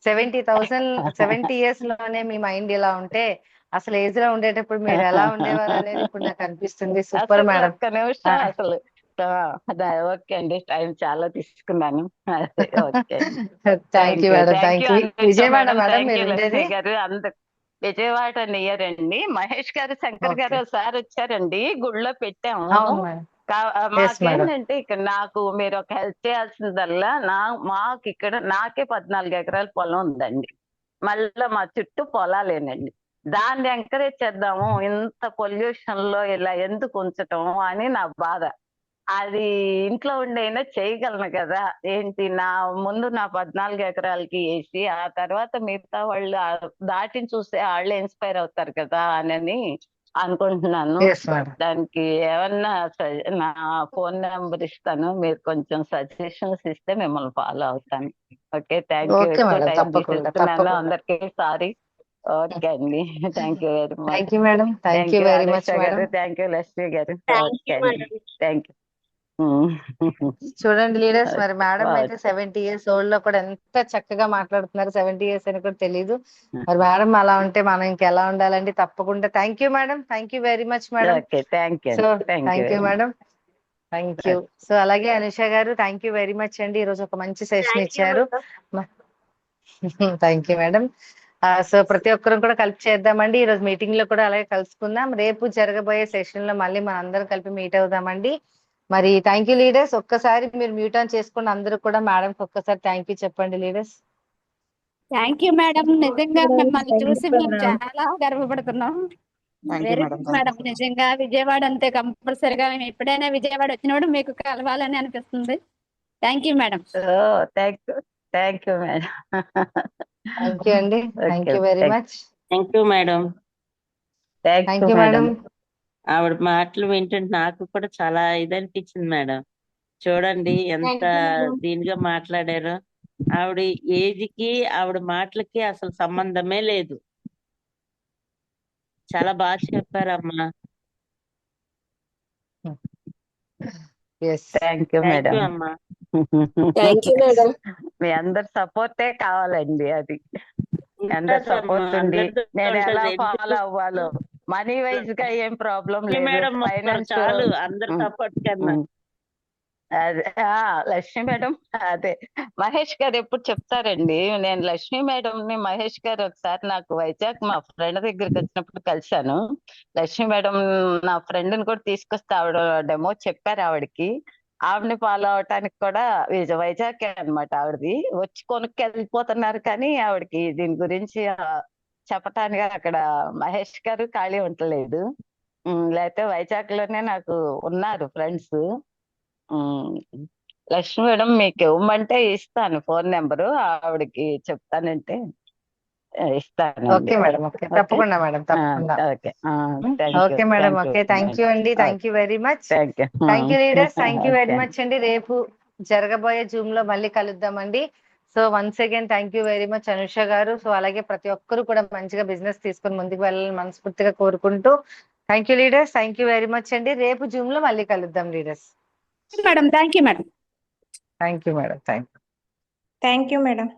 70,000 70 years లోనే మీ మైండ్ ఇలా ఉంటే అసలు ఏజ్ లో ఉండేటప్పుడు మీరు ఎలా ఉండేవారు అనేది ఇప్పుడు నాకు అనిపిస్తుంది. సూపర్ అసలు మేడం. ఒక్క నిమిషం అసలు ఓకే అండి, టైం చాలా తీసుకున్నాను. Okay thank you madam. Thank you. Vijayawada madam thank మీరు యూ ఉండేది? లక్ష్మి గారు. విజయవాడ నియర్ అండి. మహేష్ గారు శంకర్ గారు ఒకసారి వచ్చారండి, గుళ్ళో పెట్టాము. అవును మేడం. మాకేంటంటే ఇక్కడ నాకు మీరు ఒక హెల్ప్ చేయాల్సిందల్లా, మాకు ఇక్కడ నాకే 14 ఎకరాల పొలం ఉందండి. మళ్ళీ మా చుట్టూ పొలాలేనండి. దాన్ని ఎంకరేజ్ చేద్దాము, ఇంత పొల్యూషన్ లో ఇలా ఎందుకు ఉంచటం అని నా బాధ. అది ఇంట్లో ఉండైనా చేయగలను కదా. ఏంటి ముందు నా 14 ఎకరాలకి వేసి ఆ తర్వాత మిగతా వాళ్ళు దాటిని చూస్తే వాళ్ళే ఇన్స్పైర్ అవుతారు కదా అని అనుకుంటున్నాను. దానికి ఏమన్నా నా ఫోన్ నెంబర్ ఇస్తాను, మీరు కొంచెం సజెషన్స్ ఇస్తే మిమ్మల్ని ఫాలో అవుతాను. Okay, thank you. ఎక్కువ టైం తీసుకున్నాను, అందరికీ సారీ. ఓకే అండి, thank you very much. Thank you madam. Thank you very much madam. Thank you Lakshmi గారు. Okay madam. అండి, థ్యాంక్ యూ. చూడండి లీడర్స్, మరి మేడం అయితే 70 years ఓల్డ్ లో కూడా ఎంత చక్కగా మాట్లాడుతున్నారు. 70 years అని కూడా తెలియదు. మరి మేడం అలా ఉంటే మనం ఇంకెలా ఉండాలండి? తప్పకుండా thank you madam. Thank you very much madam. Okay, thank you. So thank you madam. Thank you. So అలాగే అనుష గారు థ్యాంక్ యూ వెరీ మచ్ అండి. ఈ రోజు ఒక మంచి సెషన్ ఇచ్చారు. Thank you madam. సో ప్రతి ఒక్కరం కూడా కలిపి చేద్దామండి. ఈ రోజు మీటింగ్ లో కూడా అలాగే కలుసుకుందాం. రేపు జరగబోయే సెషన్ లో మళ్ళీ మనం అందరం కలిపి మీట్ అవుదామండి. మరి థ్యాంక్ యూ లీడర్స్. ఒక్కసారి మీరు మ్యూట్ ఆన్ చేసుకుని అందరూ కూడా మేడం ఒక్కసారి థ్యాంక్ యూ చెప్పండి లీడర్స్. Thank you madam. నిజంగా మిమ్మల్ని చూసి మేము చాలా గర్వపడుతున్నాం. Very good madam. నిజంగా విజయవాడ అంతే కంపల్సరిగా మేము ఎప్పుడైనా విజయవాడ వచ్చినప్పుడు మీకు కలవాలని అనిపిస్తుంది. Thank you madam. Thank you madam. Thank you అండి. Thank you very much. Thank you madam. Thank you madam. ఆవిడ మాటలు వింటుంటే నాకు కూడా చాలా ఇదనిపించింది మేడం. చూడండి ఎంత దీనిగా మాట్లాడారో. ఆవిడ ఏజ్ కి ఆవిడ మాటలకి అసలు సంబంధమే లేదు. చాలా బాగా చెప్పారమ్మా. Thank you madam. అమ్మా. Thank you madam. మీ అందరి సపోర్టే కావాలండి. అది అందరు సపోర్ట్ ఉండి నేను ఎలా ఫాలో అవ్వాలో. మనీ వైజ్ గా ఏం ప్రాబ్లం లేదు, చాలు అందరు సపోర్ట్ కన్నా. అదే లక్ష్మి మేడం, అదే మహేష్ గారు ఎప్పుడు చెప్తారండి. నేను లక్ష్మి మేడం ని మహేష్ గారు ఒకసారి నాకు వైజాగ్ మా ఫ్రెండ్ దగ్గరికి వచ్చినప్పుడు కలిశాను. లక్ష్మి మేడం నా ఫ్రెండ్ ని కూడా తీసుకొస్తే ఆవిడ డెమో చెప్పారు ఆవిడకి. ఆవిడని ఫాలో అవటానికి కూడా వైజాగ్ అనమాట ఆవిడది. వచ్చి కొనుక్కి వెళ్ళిపోతున్నారు కానీ ఆవిడకి దీని గురించి చెప్పటానికి అక్కడ మహేష్ గారు ఖాళీ ఉండలేదు. లేకపోతే వైజాగ్ లోనే నాకు ఉన్నారు ఫ్రెండ్స్. లక్ష్మి మేడం మీకు ఇవ్వమంటే ఇస్తాను ఫోన్ నెంబరు, ఆవిడకి చెప్తానంటే ఇస్తానండి. ఓకే మేడం, ఓకే, తప్పకుండా మేడం, తప్పకుండా. Okay thank you okay madam, okay, thank you అండి, thank you very much. Thank you thank you leaders, thank you very much అండి. రేపు జరగబోయే జూమ్ లో మళ్ళీ కలుద్దామండి. So once again thank you very much Anusha గారు. సో అలాగే ప్రతి ఒక్కరు కూడా మంచిగా బిజినెస్ తీసుకొని ముందుకు వెళ్ళాలని మనస్ఫూర్తిగా కోరుకుంటూ thank you leaders, thank you very much అండి. రేపు జూమ్ లో మళ్ళీ కలుద్దాం leaders. Madam thank you madam. Thank you madam, thank you. Thank you madam.